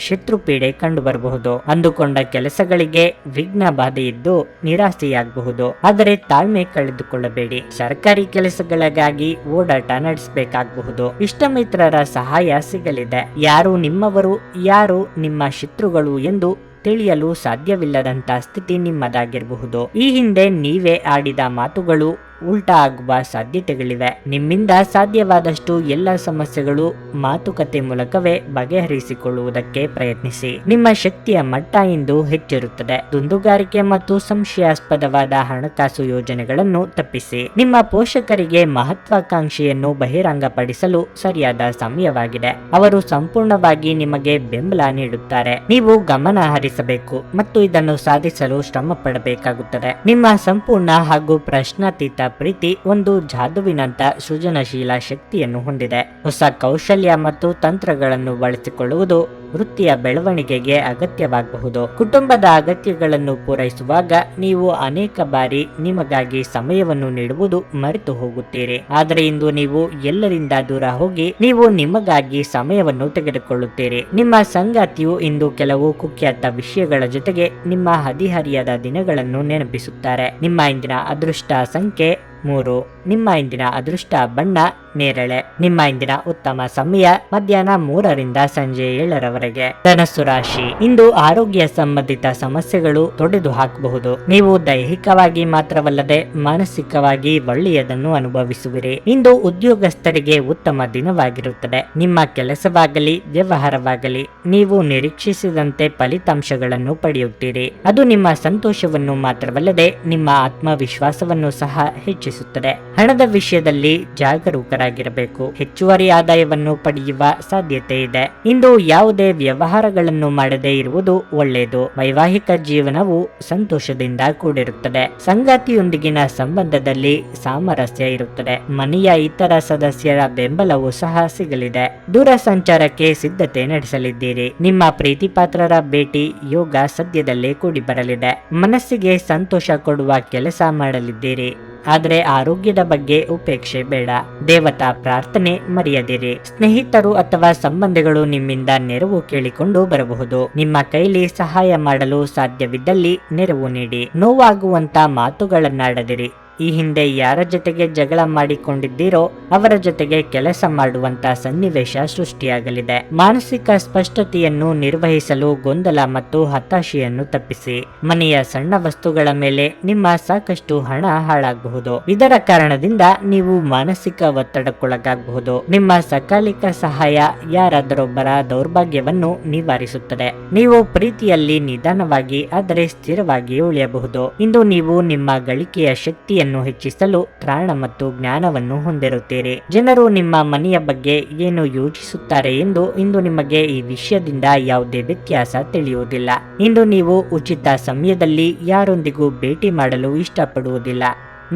ಶತ್ರುಪೀಡೆ ಕಂಡುಬರಬಹುದು. ಅಂದುಕೊಂಡ ಕೆಲಸಗಳಿಗೆ ವಿಘ್ನ ಬಾಧೆಯಿದ್ದು ನಿರಾಸೆಯಾಗಬಹುದು, ಆದರೆ ತಾಳ್ಮೆ ಕಳೆದುಕೊಳ್ಳಬೇಡಿ. ಸರ್ಕಾರಿ ಕೆಲಸಗಳಿಗಾಗಿ ಓಡಾಟ ನಡೆಸಬೇಕಾಗಬಹುದು. ಇಷ್ಟಮಿತ್ರರ ಸಹಾಯ ಸಿಗಲಿದೆ. ಯಾರು ನಿಮ್ಮವರು ಯಾರು ನಿಮ್ಮ ಶತ್ರುಗಳು ಎಂದು ತಿಳಿಯಲು ಸಾಧ್ಯವಿಲ್ಲದಂತ ಸ್ಥಿತಿ ನಿಮ್ಮದಾಗಿರಬಹುದು. ಈ ಹಿಂದೆ ನೀವೇ ಆಡಿದ ಮಾತುಗಳು ಉಲ್ಟಾ ಆಗುವ ಸಾಧ್ಯತೆಗಳಿವೆ. ನಿಮ್ಮಿಂದ ಸಾಧ್ಯವಾದಷ್ಟು ಎಲ್ಲ ಸಮಸ್ಯೆಗಳು ಮಾತುಕತೆ ಮೂಲಕವೇ ಬಗೆಹರಿಸಿಕೊಳ್ಳುವುದಕ್ಕೆ ಪ್ರಯತ್ನಿಸಿ. ನಿಮ್ಮ ಶಕ್ತಿಯ ಮಟ್ಟ ಇಂದು ಹೆಚ್ಚಿರುತ್ತದೆ. ದುಂದುಗಾರಿಕೆ ಮತ್ತು ಸಂಶಯಾಸ್ಪದವಾದ ಹಣಕಾಸು ಯೋಜನೆಗಳನ್ನು ತಪ್ಪಿಸಿ. ನಿಮ್ಮ ಪೋಷಕರಿಗೆ ಮಹತ್ವಾಕಾಂಕ್ಷೆಯನ್ನು ಬಹಿರಂಗಪಡಿಸಲು ಸರಿಯಾದ ಸಮಯವಾಗಿದೆ. ಅವರು ಸಂಪೂರ್ಣವಾಗಿ ನಿಮಗೆ ಬೆಂಬಲ ನೀಡುತ್ತಾರೆ. ನೀವು ಗಮನ ಹರಿಸಬೇಕು ಮತ್ತು ಇದನ್ನು ಸಾಧಿಸಲು ಶ್ರಮ ಪಡಬೇಕಾಗುತ್ತದೆ. ನಿಮ್ಮ ಸಂಪೂರ್ಣ ಹಾಗೂ ಪ್ರಶ್ನಾತೀತ ಪ್ರೀತಿ ಒಂದು ಜಾದುವಿನಂತ ಸೃಜನಶೀಲ ಶಕ್ತಿಯನ್ನು ಹೊಂದಿದೆ. ಹೊಸ ಕೌಶಲ್ಯ ಮತ್ತು ತಂತ್ರಗಳನ್ನು ಬಳಸಿಕೊಳ್ಳುವುದು ವೃತ್ತಿಯ ಬೆಳವಣಿಗೆಗೆ ಅಗತ್ಯವಾಗಬಹುದು. ಕುಟುಂಬದ ಅಗತ್ಯಗಳನ್ನು ಪೂರೈಸುವಾಗ ನೀವು ಅನೇಕ ಬಾರಿ ನಿಮಗಾಗಿ ಸಮಯವನ್ನು ನೀಡುವುದು ಮರೆತು ಹೋಗುತ್ತೀರಿ. ಆದರೆ ಇಂದು ನೀವು ಎಲ್ಲರಿಂದ ದೂರ ಹೋಗಿ ನೀವು ನಿಮಗಾಗಿ ಸಮಯವನ್ನು ತೆಗೆದುಕೊಳ್ಳುತ್ತೀರಿ. ನಿಮ್ಮ ಸಂಗಾತಿಯು ಇಂದು ಕೆಲವು ಕುಖ್ಯಾತ ವಿಷಯಗಳ ಜೊತೆಗೆ ನಿಮ್ಮ ಹದಿಹರಿಯದ ದಿನಗಳನ್ನು ನೆನಪಿಸುತ್ತಾರೆ. ನಿಮ್ಮ ಇಂದಿನ ಅದೃಷ್ಟ ಸಂಖ್ಯೆ 3. ನಿಮ್ಮ ಇಂದಿನ ಅದೃಷ್ಟ ಬಣ್ಣ ನೇರಳೆ. ನಿಮ್ಮ ಇಂದಿನ ಉತ್ತಮ ಸಮಯ ಮಧ್ಯಾಹ್ನ 3 ಸಂಜೆ 7 ಧನಸ್ಸು ರಾಶಿ. ಇಂದು ಆರೋಗ್ಯ ಸಂಬಂಧಿತ ಸಮಸ್ಯೆಗಳು ತೊಡೆದು ಹಾಕಬಹುದು. ನೀವು ದೈಹಿಕವಾಗಿ ಮಾತ್ರವಲ್ಲದೆ ಮಾನಸಿಕವಾಗಿ ಒಳ್ಳೆಯದನ್ನು ಅನುಭವಿಸುವಿರಿ. ಇಂದು ಉದ್ಯೋಗಸ್ಥರಿಗೆ ಉತ್ತಮ ದಿನವಾಗಿರುತ್ತದೆ. ನಿಮ್ಮ ಕೆಲಸವಾಗಲಿ ವ್ಯವಹಾರವಾಗಲಿ ನೀವು ನಿರೀಕ್ಷಿಸಿದಂತೆ ಫಲಿತಾಂಶಗಳನ್ನು ಪಡೆಯುತ್ತೀರಿ. ಅದು ನಿಮ್ಮ ಸಂತೋಷವನ್ನು ಮಾತ್ರವಲ್ಲದೆ ನಿಮ್ಮ ಆತ್ಮವಿಶ್ವಾಸವನ್ನು ಸಹ ಹೆಚ್ಚಿಸುತ್ತದೆ. ಹಣದ ವಿಷಯದಲ್ಲಿ ಜಾಗರೂಕರಾಗಿರಬೇಕು. ಹೆಚ್ಚುವರಿ ಆದಾಯವನ್ನು ಪಡೆಯುವ ಸಾಧ್ಯತೆ ಇದೆ. ಇಂದು ಯಾವುದೇ ವ್ಯವಹಾರಗಳನ್ನು ಮಾಡದೇ ಇರುವುದು ಒಳ್ಳೆಯದು. ವೈವಾಹಿಕ ಜೀವನವು ಸಂತೋಷದಿಂದ ಕೂಡಿರುತ್ತದೆ. ಸಂಗಾತಿಯೊಂದಿಗಿನ ಸಂಬಂಧದಲ್ಲಿ ಸಾಮರಸ್ಯ ಇರುತ್ತದೆ. ಮನೆಯ ಇತರ ಸದಸ್ಯರ ಬೆಂಬಲವೂ ಸಹ ಸಿಗಲಿದೆ. ದೂರ ಸಂಚಾರಕ್ಕೆ ಸಿದ್ಧತೆ ನಡೆಸಲಿದ್ದೀರಿ. ನಿಮ್ಮ ಪ್ರೀತಿ ಪಾತ್ರರ ಭೇಟಿ ಯೋಗ ಸದ್ಯದಲ್ಲೇ ಕೂಡಿ ಬರಲಿದೆ. ಮನಸ್ಸಿಗೆ ಸಂತೋಷ ಕೊಡುವ ಕೆಲಸ ಮಾಡಲಿದ್ದೀರಿ. ಆದ್ರೆ ಆರೋಗ್ಯದ ಬಗ್ಗೆ ಉಪೇಕ್ಷೆ ಬೇಡ. ದೇವತಾ ಪ್ರಾರ್ಥನೆ ಮರೆಯದಿರಿ. ಸ್ನೇಹಿತರು ಅಥವಾ ಸಂಬಂಧಿಗಳು ನಿಮ್ಮಿಂದ ನೆರವು ಕೇಳಿಕೊಂಡು ಬರಬಹುದು. ನಿಮ್ಮ ಕೈಲಿ ಸಹಾಯ ಮಾಡಲು ಸಾಧ್ಯವಿದ್ದಲ್ಲಿ ನೆರವು ನೀಡಿ. ನೋವಾಗುವಂತ ಮಾತುಗಳನ್ನಾಡದಿರಿ. ಈ ಹಿಂದೆ ಯಾರ ಜೊತೆಗೆ ಜಗಳ ಮಾಡಿಕೊಂಡಿದ್ದೀರೋ ಅವರ ಜೊತೆಗೆ ಕೆಲಸ ಮಾಡುವಂತ ಸನ್ನಿವೇಶ ಸೃಷ್ಟಿಯಾಗಲಿದೆ. ಮಾನಸಿಕ ಸ್ಪಷ್ಟತೆಯನ್ನು ನಿರ್ವಹಿಸಲು ಗೊಂದಲ ಮತ್ತು ಹತಾಶೆಯನ್ನು ತಪ್ಪಿಸಿ. ಮನೆಯ ಸಣ್ಣ ವಸ್ತುಗಳ ಮೇಲೆ ನಿಮ್ಮ ಸಾಕಷ್ಟು ಹಣ ಹಾಳಾಗಬಹುದು. ಇದರ ಕಾರಣದಿಂದ ನೀವು ಮಾನಸಿಕ ಒತ್ತಡಕ್ಕೊಳಗಾಗಬಹುದು. ನಿಮ್ಮ ಸಕಾಲಿಕ ಸಹಾಯ ಯಾರಾದರೊಬ್ಬರ ದೌರ್ಭಾಗ್ಯವನ್ನು ನಿವಾರಿಸುತ್ತದೆ. ನೀವು ಪ್ರೀತಿಯಲ್ಲಿ ನಿಧಾನವಾಗಿ ಆದರೆ ಸ್ಥಿರವಾಗಿ ಉಳಿಯಬಹುದು. ಇಂದು ನೀವು ನಿಮ್ಮ ಗಳಿಕೆಯ ಶಕ್ತಿಯನ್ನು ಹೆಚ್ಚಿಸಲು ತ್ರಾಣ ಮತ್ತು ಜ್ಞಾನವನ್ನು ಹೊಂದಿರುತ್ತೀರಿ. ಜನರು ನಿಮ್ಮ ಮನೆಯ ಬಗ್ಗೆ ಏನು ಯೋಚಿಸುತ್ತಾರೆ ಎಂದು ಇಂದು ನಿಮಗೆ ಈ ವಿಷಯದಿಂದ ಯಾವುದೇ ವ್ಯತ್ಯಾಸ ತಿಳಿಯುವುದಿಲ್ಲ. ಇಂದು ನೀವು ಉಚಿತ ಸಮಯದಲ್ಲಿ ಯಾರೊಂದಿಗೂ ಭೇಟಿ ಮಾಡಲು ಇಷ್ಟಪಡುವುದಿಲ್ಲ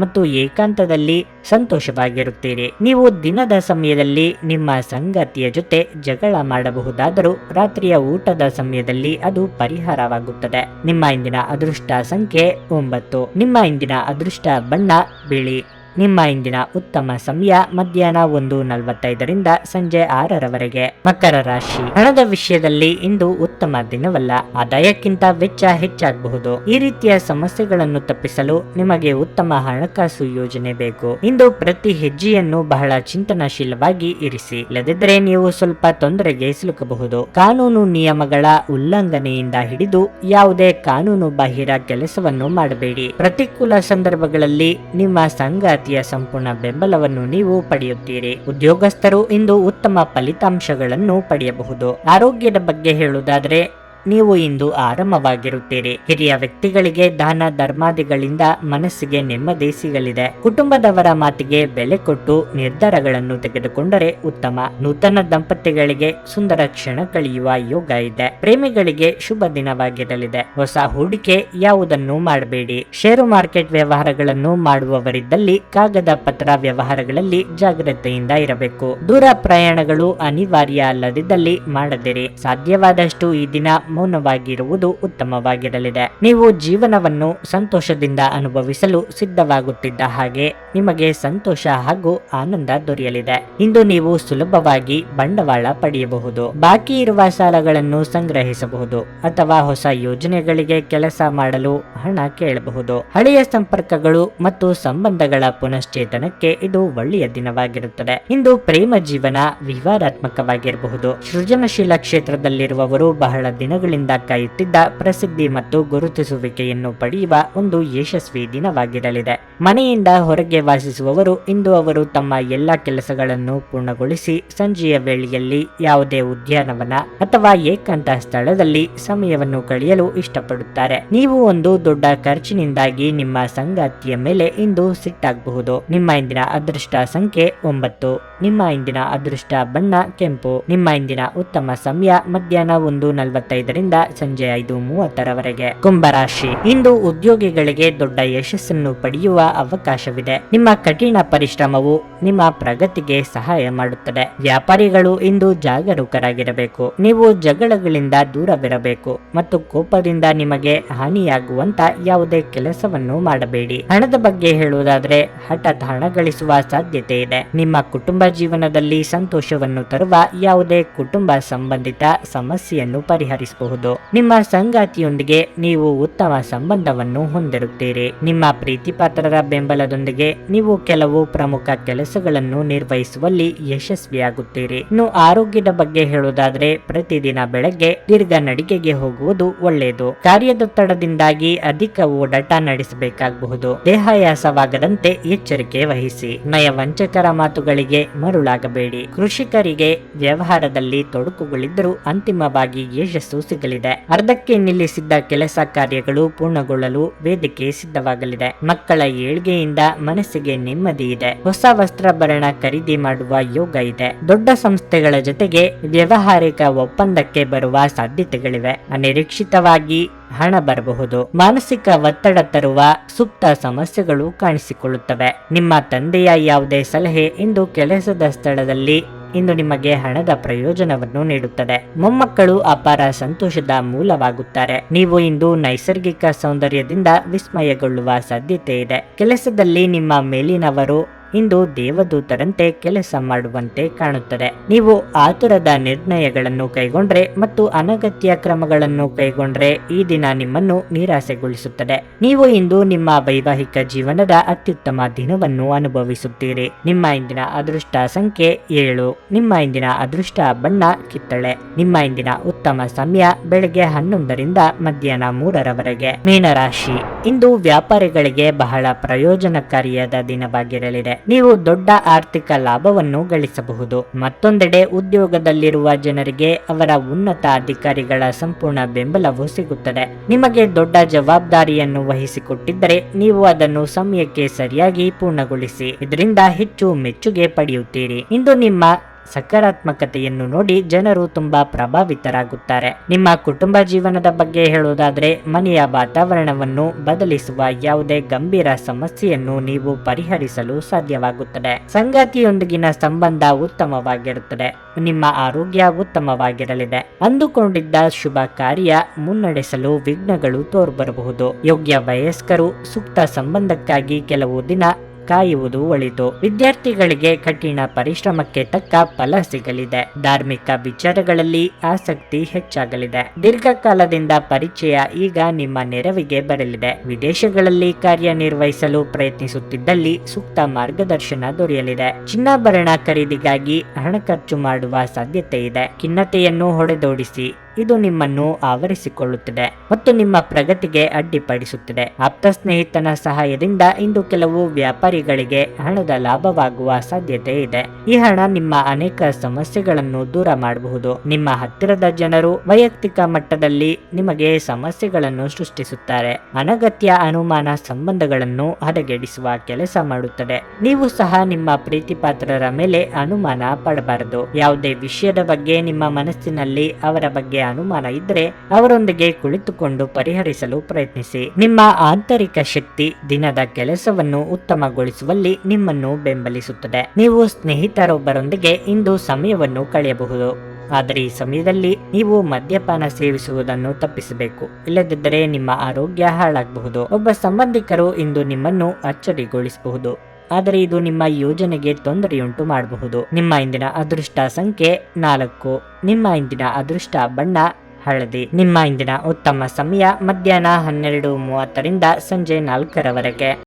ಮತ್ತು ಏಕಾಂತದಲ್ಲಿ ಸಂತೋಷವಾಗಿರುತ್ತೀರಿ. ನೀವು ದಿನದ ಸಮಯದಲ್ಲಿ ನಿಮ್ಮ ಸಂಗಾತಿಯ ಜೊತೆ ಜಗಳ ಮಾಡಬಹುದಾದರೂ ರಾತ್ರಿಯ ಊಟದ ಸಮಯದಲ್ಲಿ ಅದು ಪರಿಹಾರವಾಗುತ್ತದೆ. ನಿಮ್ಮ ಇಂದಿನ ಅದೃಷ್ಟ ಸಂಖ್ಯೆ 9. ನಿಮ್ಮ ಇಂದಿನ ಅದೃಷ್ಟ ಬಣ್ಣ ಬಿಳಿ. ನಿಮ್ಮ ಇಂದಿನ ಉತ್ತಮ ಸಮಯ ಮಧ್ಯಾಹ್ನ 1:45ರಿಂದ ಸಂಜೆ 6ರವರೆಗೆ. ಮಕರ ರಾಶಿ. ಹಣದ ವಿಷಯದಲ್ಲಿ ಇಂದು ಉತ್ತಮ ದಿನವಲ್ಲ. ಆದಾಯಕ್ಕಿಂತ ವೆಚ್ಚ ಹೆಚ್ಚಾಗಬಹುದು. ಈ ರೀತಿಯ ಸಮಸ್ಯೆಗಳನ್ನು ತಪ್ಪಿಸಲು ನಿಮಗೆ ಉತ್ತಮ ಹಣಕಾಸು ಯೋಜನೆ ಬೇಕು. ಇಂದು ಪ್ರತಿ ಹೆಜ್ಜೆಯನ್ನು ಬಹಳ ಚಿಂತನಶೀಲವಾಗಿ ಇರಿಸಿ. ಇಲ್ಲದಿದ್ದರೆ ನೀವು ಸ್ವಲ್ಪ ತೊಂದರೆಗೆ ಸಿಲುಕಬಹುದು. ಕಾನೂನು ನಿಯಮಗಳ ಉಲ್ಲಂಘನೆಯಿಂದ ಹಿಡಿದು ಯಾವುದೇ ಕಾನೂನು ಬಾಹಿರ ಕೆಲಸವನ್ನು ಮಾಡಬೇಡಿ. ಪ್ರತಿಕೂಲ ಸಂದರ್ಭಗಳಲ್ಲಿ ನಿಮ್ಮ ಸಂಗಾತಿಯ ಸಂಪೂರ್ಣ ಬೆಂಬಲವನ್ನು ನೀವು ಪಡೆಯುತ್ತೀರಿ. ಉದ್ಯೋಗಸ್ಥರು ಇಂದು ಉತ್ತಮ ಫಲಿತಾಂಶಗಳನ್ನು ಪಡೆಯಬಹುದು. ಆರೋಗ್ಯದ ಬಗ್ಗೆ ಹೇಳುವುದಾದರೆ ನೀವು ಇಂದು ಆರಾಮವಾಗಿರುತ್ತೀರಿ. ಹಿರಿಯ ವ್ಯಕ್ತಿಗಳಿಗೆ ದಾನ ಧರ್ಮಾದಿಗಳಿಂದ ಮನಸ್ಸಿಗೆ ನೆಮ್ಮದಿ ಸಿಗಲಿದೆ. ಕುಟುಂಬದವರ ಮಾತಿಗೆ ಬೆಲೆ ಕೊಟ್ಟು ನಿರ್ಧಾರಗಳನ್ನು ತೆಗೆದುಕೊಂಡರೆ ಉತ್ತಮ. ನೂತನ ದಂಪತಿಗಳಿಗೆ ಸುಂದರ ಕ್ಷಣ ಕಳೆಯುವ ಯೋಗ ಇದೆ. ಪ್ರೇಮಿಗಳಿಗೆ ಶುಭ ದಿನವಾಗಿರಲಿದೆ. ಹೊಸ ಹೂಡಿಕೆ ಯಾವುದನ್ನು ಮಾಡಬೇಡಿ. ಷೇರು ಮಾರ್ಕೆಟ್ ವ್ಯವಹಾರಗಳನ್ನು ಮಾಡುವವರಿದ್ದಲ್ಲಿ ಕಾಗದ ಪತ್ರ ವ್ಯವಹಾರಗಳಲ್ಲಿ ಜಾಗ್ರತೆಯಿಂದ ಇರಬೇಕು. ದೂರ ಪ್ರಯಾಣಗಳು ಅನಿವಾರ್ಯ ಅಲ್ಲದಿದ್ದಲ್ಲಿ ಮಾಡದಿರಿ. ಸಾಧ್ಯವಾದಷ್ಟು ಈ ದಿನ ಮೌನವಾಗಿರುವುದು ಉತ್ತಮವಾಗಿರಲಿದೆ. ನೀವು ಜೀವನವನ್ನು ಸಂತೋಷದಿಂದ ಅನುಭವಿಸಲು ಸಿದ್ಧವಾಗುತ್ತಿದ್ದ ಹಾಗೆ ನಿಮಗೆ ಸಂತೋಷ ಹಾಗೂ ಆನಂದ ದೊರೆಯಲಿದೆ. ಇಂದು ನೀವು ಸುಲಭವಾಗಿ ಬಂಡವಾಳ ಪಡೆಯಬಹುದು. ಬಾಕಿ ಇರುವ ಸಾಲಗಳನ್ನು ಸಂಗ್ರಹಿಸಬಹುದು ಅಥವಾ ಹೊಸ ಯೋಜನೆಗಳಿಗೆ ಕೆಲಸ ಮಾಡಲು ಹಣ ಕೇಳಬಹುದು. ಹಳೆಯ ಸಂಪರ್ಕಗಳು ಮತ್ತು ಸಂಬಂಧಗಳ ಪುನಶ್ಚೇತನಕ್ಕೆ ಇದು ಒಳ್ಳೆಯ ದಿನವಾಗಿರುತ್ತದೆ. ಇಂದು ಪ್ರೇಮ ಜೀವನ ವಿವಾದಾತ್ಮಕವಾಗಿರಬಹುದು. ಸೃಜನಶೀಲ ಕ್ಷೇತ್ರದಲ್ಲಿರುವವರು ಬಹಳ ದಿನಗಳಿಂದ ಕಾಯುತ್ತಿದ್ದ ಪ್ರಸಿದ್ಧಿ ಮತ್ತು ಗುರುತಿಸುವಿಕೆಯನ್ನು ಪಡೆಯುವ ಒಂದು ಯಶಸ್ವಿ ದಿನವಾಗಿರಲಿದೆ. ಮನೆಯಿಂದ ಹೊರಗೆ ವಾಸಿಸುವವರು ಇಂದು ಅವರು ತಮ್ಮ ಎಲ್ಲ ಕೆಲಸಗಳನ್ನು ಪೂರ್ಣಗೊಳಿಸಿ ಸಂಜೆಯ ವೇಳೆಯಲ್ಲಿ ಯಾವುದೇ ಉದ್ಯಾನವನ ಅಥವಾ ಏಕಾಂತ ಸ್ಥಳದಲ್ಲಿ ಸಮಯವನ್ನು ಕಳೆಯಲು ಇಷ್ಟಪಡುತ್ತಾರೆ. ನೀವು ಒಂದು ದೊಡ್ಡ ಖರ್ಚಿನಿಂದಾಗಿ ನಿಮ್ಮ ಸಂಗಾತಿಯ ಮೇಲೆ ಇಂದು ಸಿಟ್ಟಾಗಬಹುದು. ನಿಮ್ಮ ಇಂದಿನ ಅದೃಷ್ಟ ಸಂಖ್ಯೆ 9. ನಿಮ್ಮ ಇಂದಿನ ಅದೃಷ್ಟ ಬಣ್ಣ ಕೆಂಪು. ನಿಮ್ಮ ಇಂದಿನ ಉತ್ತಮ ಸಮಯ ಮಧ್ಯಾಹ್ನ 1:45ರಿಂದ ಸಂಜೆ 5:30ರವರೆಗೆ. ಕುಂಭರಾಶಿ. ಇಂದು ಉದ್ಯೋಗಿಗಳಿಗೆ ದೊಡ್ಡ ಯಶಸ್ಸನ್ನು ಪಡೆಯುವ ಅವಕಾಶವಿದೆ. ನಿಮ್ಮ ಕಠಿಣ ಪರಿಶ್ರಮವು ನಿಮ್ಮ ಪ್ರಗತಿಗೆ ಸಹಾಯ ಮಾಡುತ್ತದೆ. ವ್ಯಾಪಾರಿಗಳು ಇಂದು ಜಾಗರೂಕರಾಗಿರಬೇಕು. ನೀವು ಜಗಳಗಳಿಂದ ದೂರವಿರಬೇಕು ಮತ್ತು ಕೋಪದಿಂದ ನಿಮಗೆ ಹಾನಿಯಾಗುವಂತ ಯಾವುದೇ ಕೆಲಸವನ್ನು ಮಾಡಬೇಡಿ. ಹಣದ ಬಗ್ಗೆ ಹೇಳುವುದಾದ್ರೆ ಹಠಾತ್ ಹಣ ಗಳಿಸುವ ಸಾಧ್ಯತೆ ಇದೆ. ನಿಮ್ಮ ಕುಟುಂಬ ಜೀವನದಲ್ಲಿ ಸಂತೋಷವನ್ನು ತರುವ ಯಾವುದೇ ಕುಟುಂಬ ಸಂಬಂಧಿತ ಸಮಸ್ಯೆಯನ್ನು ಪರಿಹರಿಸಬಹುದು. ನಿಮ್ಮ ಸಂಗಾತಿಯೊಂದಿಗೆ ನೀವು ಉತ್ತಮ ಸಂಬಂಧವನ್ನು ಹೊಂದಿರುತ್ತೀರಿ. ನಿಮ್ಮ ಪ್ರೀತಿಪಾತ್ರರ ಬೆಂಬಲದೊಂದಿಗೆ ನೀವು ಕೆಲವು ಪ್ರಮುಖ ಕೆಲಸಗಳನ್ನು ನಿರ್ವಹಿಸುವಲ್ಲಿ ಯಶಸ್ವಿಯಾಗುತ್ತೀರಿ. ಇನ್ನು ಆರೋಗ್ಯದ ಬಗ್ಗೆ ಹೇಳುವುದಾದ್ರೆ ಪ್ರತಿದಿನ ಬೆಳಗ್ಗೆ ದೀರ್ಘ ನಡಿಗೆಗೆ ಹೋಗುವುದು ಒಳ್ಳೆಯದು. ಕಾರ್ಯದೊತ್ತಡದಿಂದಾಗಿ ಅಧಿಕ ಓಡಾಟ ನಡೆಸಬೇಕಾಗಬಹುದು. ದೇಹಾಯಾಸವಾಗದಂತೆ ಎಚ್ಚರಿಕೆ ವಹಿಸಿ. ನಯವಂಚಕರ ಮಾತುಗಳಿಗೆ ಮರುಳಾಗಬೇಡಿ. ಕೃಷಿಕರಿಗೆ ವ್ಯವಹಾರದಲ್ಲಿ ತೊಡಕುಗಳಿದ್ದರೂ ಅಂತಿಮವಾಗಿ ಯಶಸ್ಸು ಸಿಗಲಿದೆ. ಅರ್ಧಕ್ಕೆ ನಿಲ್ಲಿಸಿದ್ದ ಕೆಲಸ ಕಾರ್ಯಗಳು ಪೂರ್ಣಗೊಳ್ಳಲು ವೇದಿಕೆ ಸಿದ್ಧವಾಗಲಿದೆ. ಮಕ್ಕಳ ಏಳ್ಗೆಯಿಂದ ಮನಸ್ಸಿಗೆ ನೆಮ್ಮದಿ ಇದೆ. ಹೊಸ ವಸ್ತ್ರಾಭರಣ ಖರೀದಿ ಮಾಡುವ ಯೋಗ ಇದೆ. ದೊಡ್ಡ ಸಂಸ್ಥೆಗಳ ಜೊತೆಗೆ ವ್ಯವಹಾರಿಕ ಒಪ್ಪಂದಕ್ಕೆ ಬರುವ ಸಾಧ್ಯತೆಗಳಿವೆ. ಅನಿರೀಕ್ಷಿತವಾಗಿ ಹಣ ಬರಬಹುದು. ಮಾನಸಿಕ ಒತ್ತಡ ತರುವ ಸುಪ್ತ ಸಮಸ್ಯೆಗಳು ಕಾಣಿಸಿಕೊಳ್ಳುತ್ತವೆ. ನಿಮ್ಮ ತಂದೆಯ ಯಾವುದೇ ಸಲಹೆ ಇಂದು ಕೆಲಸದ ಸ್ಥಳದಲ್ಲಿ ಇಂದು ನಿಮಗೆ ಹಣದ ಪ್ರಯೋಜನವನ್ನು ನೀಡುತ್ತದೆ. ಮೊಮ್ಮಕ್ಕಳು ಅಪಾರ ಸಂತೋಷದ ಮೂಲವಾಗುತ್ತಾರೆ. ನೀವು ಇಂದು ನೈಸರ್ಗಿಕ ಸೌಂದರ್ಯದಿಂದ ವಿಸ್ಮಯಗೊಳ್ಳುವ ಸಾಧ್ಯತೆ ಇದೆ. ಕೆಲಸದಲ್ಲಿ ನಿಮ್ಮ ಮೇಲಿನವರು ಇಂದು ದೇವದೂತರಂತೆ ಕೆಲಸ ಮಾಡುವಂತೆ ಕಾಣುತ್ತದೆ. ನೀವು ಆತುರದ ನಿರ್ಣಯಗಳನ್ನು ಕೈಗೊಂಡ್ರೆ ಮತ್ತು ಅನಗತ್ಯ ಕ್ರಮಗಳನ್ನು ಕೈಗೊಂಡ್ರೆ ಈ ದಿನ ನಿಮ್ಮನ್ನು ನಿರಾಸೆಗೊಳಿಸುತ್ತದೆ. ನೀವು ಇಂದು ನಿಮ್ಮ ವೈವಾಹಿಕ ಜೀವನದ ಅತ್ಯುತ್ತಮ ದಿನವನ್ನು ಅನುಭವಿಸುತ್ತೀರಿ. ನಿಮ್ಮ ಇಂದಿನ ಅದೃಷ್ಟ ಸಂಖ್ಯೆ 7. ನಿಮ್ಮ ಇಂದಿನ ಅದೃಷ್ಟ ಬಣ್ಣ ಕಿತ್ತಳೆ. ನಿಮ್ಮ ಇಂದಿನ ಉತ್ತಮ ಸಮಯ ಬೆಳಗ್ಗೆ 11ರಿಂದ ಮಧ್ಯಾಹ್ನ 3ರವರೆಗೆ. ಮೀನರಾಶಿ, ಇಂದು ವ್ಯಾಪಾರಿಗಳಿಗೆ ಬಹಳ ಪ್ರಯೋಜನಕಾರಿಯಾದ ದಿನವಾಗಿರಲಿದೆ. ನೀವು ದೊಡ್ಡ ಆರ್ಥಿಕ ಲಾಭವನ್ನು ಗಳಿಸಬಹುದು. ಮತ್ತೊಂದೆಡೆ ಉದ್ಯೋಗದಲ್ಲಿರುವ ಜನರಿಗೆ ಅವರ ಉನ್ನತ ಅಧಿಕಾರಿಗಳ ಸಂಪೂರ್ಣ ಬೆಂಬಲವು ಸಿಗುತ್ತದೆ. ನಿಮಗೆ ದೊಡ್ಡ ಜವಾಬ್ದಾರಿಯನ್ನು ವಹಿಸಿಕೊಟ್ಟಿದ್ದರೆ ನೀವು ಅದನ್ನು ಸಮಯಕ್ಕೆ ಸರಿಯಾಗಿ ಪೂರ್ಣಗೊಳಿಸಿ. ಇದರಿಂದ ಹೆಚ್ಚು ಮೆಚ್ಚುಗೆ ಪಡೆಯುತ್ತೀರಿ. ಇಂದು ನಿಮ್ಮ ಸಕಾರಾತ್ಮಕತೆಯನ್ನು ನೋಡಿ ಜನರು ತುಂಬಾ ಪ್ರಭಾವಿತರಾಗುತ್ತಾರೆ. ನಿಮ್ಮ ಕುಟುಂಬ ಜೀವನದ ಬಗ್ಗೆ ಹೇಳುವುದಾದ್ರೆ, ಮನೆಯ ವಾತಾವರಣವನ್ನು ಬದಲಿಸುವ ಯಾವುದೇ ಗಂಭೀರ ಸಮಸ್ಯೆಯನ್ನು ನೀವು ಪರಿಹರಿಸಲು ಸಾಧ್ಯವಾಗುತ್ತದೆ. ಸಂಗಾತಿಯೊಂದಿಗಿನ ಸಂಬಂಧ ಉತ್ತಮವಾಗಿರುತ್ತದೆ. ನಿಮ್ಮ ಆರೋಗ್ಯ ಉತ್ತಮವಾಗಿರಲಿದೆ. ಅಂದುಕೊಂಡಿದ್ದ ಶುಭ ಕಾರ್ಯ ಮುನ್ನಡೆಸಲು ವಿಘ್ನಗಳು ತೋರ್ಬರಬಹುದು. ಯೋಗ್ಯ ವಯಸ್ಕರು ಸೂಕ್ತ ಸಂಬಂಧಕ್ಕಾಗಿ ಕೆಲವು ದಿನ ಕಾಯುವುದು ಒಳಿತು. ವಿದ್ಯಾರ್ಥಿಗಳಿಗೆ ಕಠಿಣ ಪರಿಶ್ರಮಕ್ಕೆ ತಕ್ಕ ಫಲ ಸಿಗಲಿದೆ. ಧಾರ್ಮಿಕ ವಿಚಾರಗಳಲ್ಲಿ ಆಸಕ್ತಿ ಹೆಚ್ಚಾಗಲಿದೆ. ದೀರ್ಘಕಾಲದಿಂದ ಪರಿಚಯ ಈಗ ನಿಮ್ಮ ನೆರವಿಗೆ ಬರಲಿದೆ. ವಿದೇಶಗಳಲ್ಲಿ ಕಾರ್ಯನಿರ್ವಹಿಸಲು ಪ್ರಯತ್ನಿಸುತ್ತಿದ್ದಲ್ಲಿ ಸೂಕ್ತ ಮಾರ್ಗದರ್ಶನ ದೊರೆಯಲಿದೆ. ಚಿನ್ನಾಭರಣ ಖರೀದಿಗಾಗಿ ಹಣ ಖರ್ಚು ಮಾಡುವ ಸಾಧ್ಯತೆ ಇದೆ. ಖಿನ್ನತೆಯನ್ನು ಹೊಡೆದೋಡಿಸಿ. ಇದು ನಿಮ್ಮನ್ನು ಆವರಿಸಿಕೊಳ್ಳುತ್ತದೆ ಮತ್ತು ನಿಮ್ಮ ಪ್ರಗತಿಗೆ ಅಡ್ಡಿಪಡಿಸುತ್ತದೆ. ಆಪ್ತ ಸ್ನೇಹಿತನ ಸಹಾಯದಿಂದ ಇಂದು ಕೆಲವು ವ್ಯಾಪಾರಿಗಳಿಗೆ ಹಣದ ಲಾಭವಾಗುವ ಸಾಧ್ಯತೆ ಇದೆ. ಈ ಹಣ ನಿಮ್ಮ ಅನೇಕ ಸಮಸ್ಯೆಗಳನ್ನು ದೂರ ಮಾಡಬಹುದು. ನಿಮ್ಮ ಹತ್ತಿರದ ಜನರು ವೈಯಕ್ತಿಕ ಮಟ್ಟದಲ್ಲಿ ನಿಮಗೆ ಸಮಸ್ಯೆಗಳನ್ನು ಸೃಷ್ಟಿಸುತ್ತಾರೆ. ಅನಗತ್ಯ ಅನುಮಾನ ಸಂಬಂಧಗಳನ್ನು ಹದಗೆಡಿಸುವ ಕೆಲಸ ಮಾಡುತ್ತದೆ. ನೀವು ಸಹ ನಿಮ್ಮ ಪ್ರೀತಿ ಪಾತ್ರರ ಮೇಲೆ ಅನುಮಾನ ಪಡಬಾರದು. ಯಾವುದೇ ವಿಷಯದ ಬಗ್ಗೆ ನಿಮ್ಮ ಮನಸ್ಸಿನಲ್ಲಿ ಅವರ ಬಗ್ಗೆ ಅನುಮಾನ ಇದ್ದರೆ ಅವರೊಂದಿಗೆ ಕುಳಿತುಕೊಂಡು ಪರಿಹರಿಸಲು ಪ್ರಯತ್ನಿಸಿ. ನಿಮ್ಮ ಆಂತರಿಕ ಶಕ್ತಿ ದಿನದ ಕೆಲಸವನ್ನು ಉತ್ತಮಗೊಳಿಸುವಲ್ಲಿ ನಿಮ್ಮನ್ನು ಬೆಂಬಲಿಸುತ್ತದೆ. ನೀವು ಸ್ನೇಹಿತರೊಬ್ಬರೊಂದಿಗೆ ಇಂದು ಸಮಯವನ್ನು ಕಳೆಯಬಹುದು. ಆದರೆ ಈ ಸಮಯದಲ್ಲಿ ನೀವು ಮದ್ಯಪಾನ ಸೇವಿಸುವುದನ್ನು ತಪ್ಪಿಸಬೇಕು. ಇಲ್ಲದಿದ್ದರೆ ನಿಮ್ಮ ಆರೋಗ್ಯ ಹಾಳಾಗಬಹುದು. ಒಬ್ಬ ಸಂಬಂಧಿಕರು ಇಂದು ನಿಮ್ಮನ್ನು ಅಚ್ಚರಿಗೊಳಿಸಬಹುದು. ಆದರೆ ಇದು ನಿಮ್ಮ ಯೋಜನೆಗೆ ತೊಂದರೆಯುಂಟು ಮಾಡಬಹುದು. ನಿಮ್ಮ ಇಂದಿನ ಅದೃಷ್ಟ ಸಂಖ್ಯೆ 4. ನಿಮ್ಮ ಇಂದಿನ ಅದೃಷ್ಟ ಬಣ್ಣ ಹಳದಿ. ನಿಮ್ಮ ಇಂದಿನ ಉತ್ತಮ ಸಮಯ ಮಧ್ಯಾಹ್ನ 12:30ರಿಂದ ಸಂಜೆ 4ರವರೆಗೆ.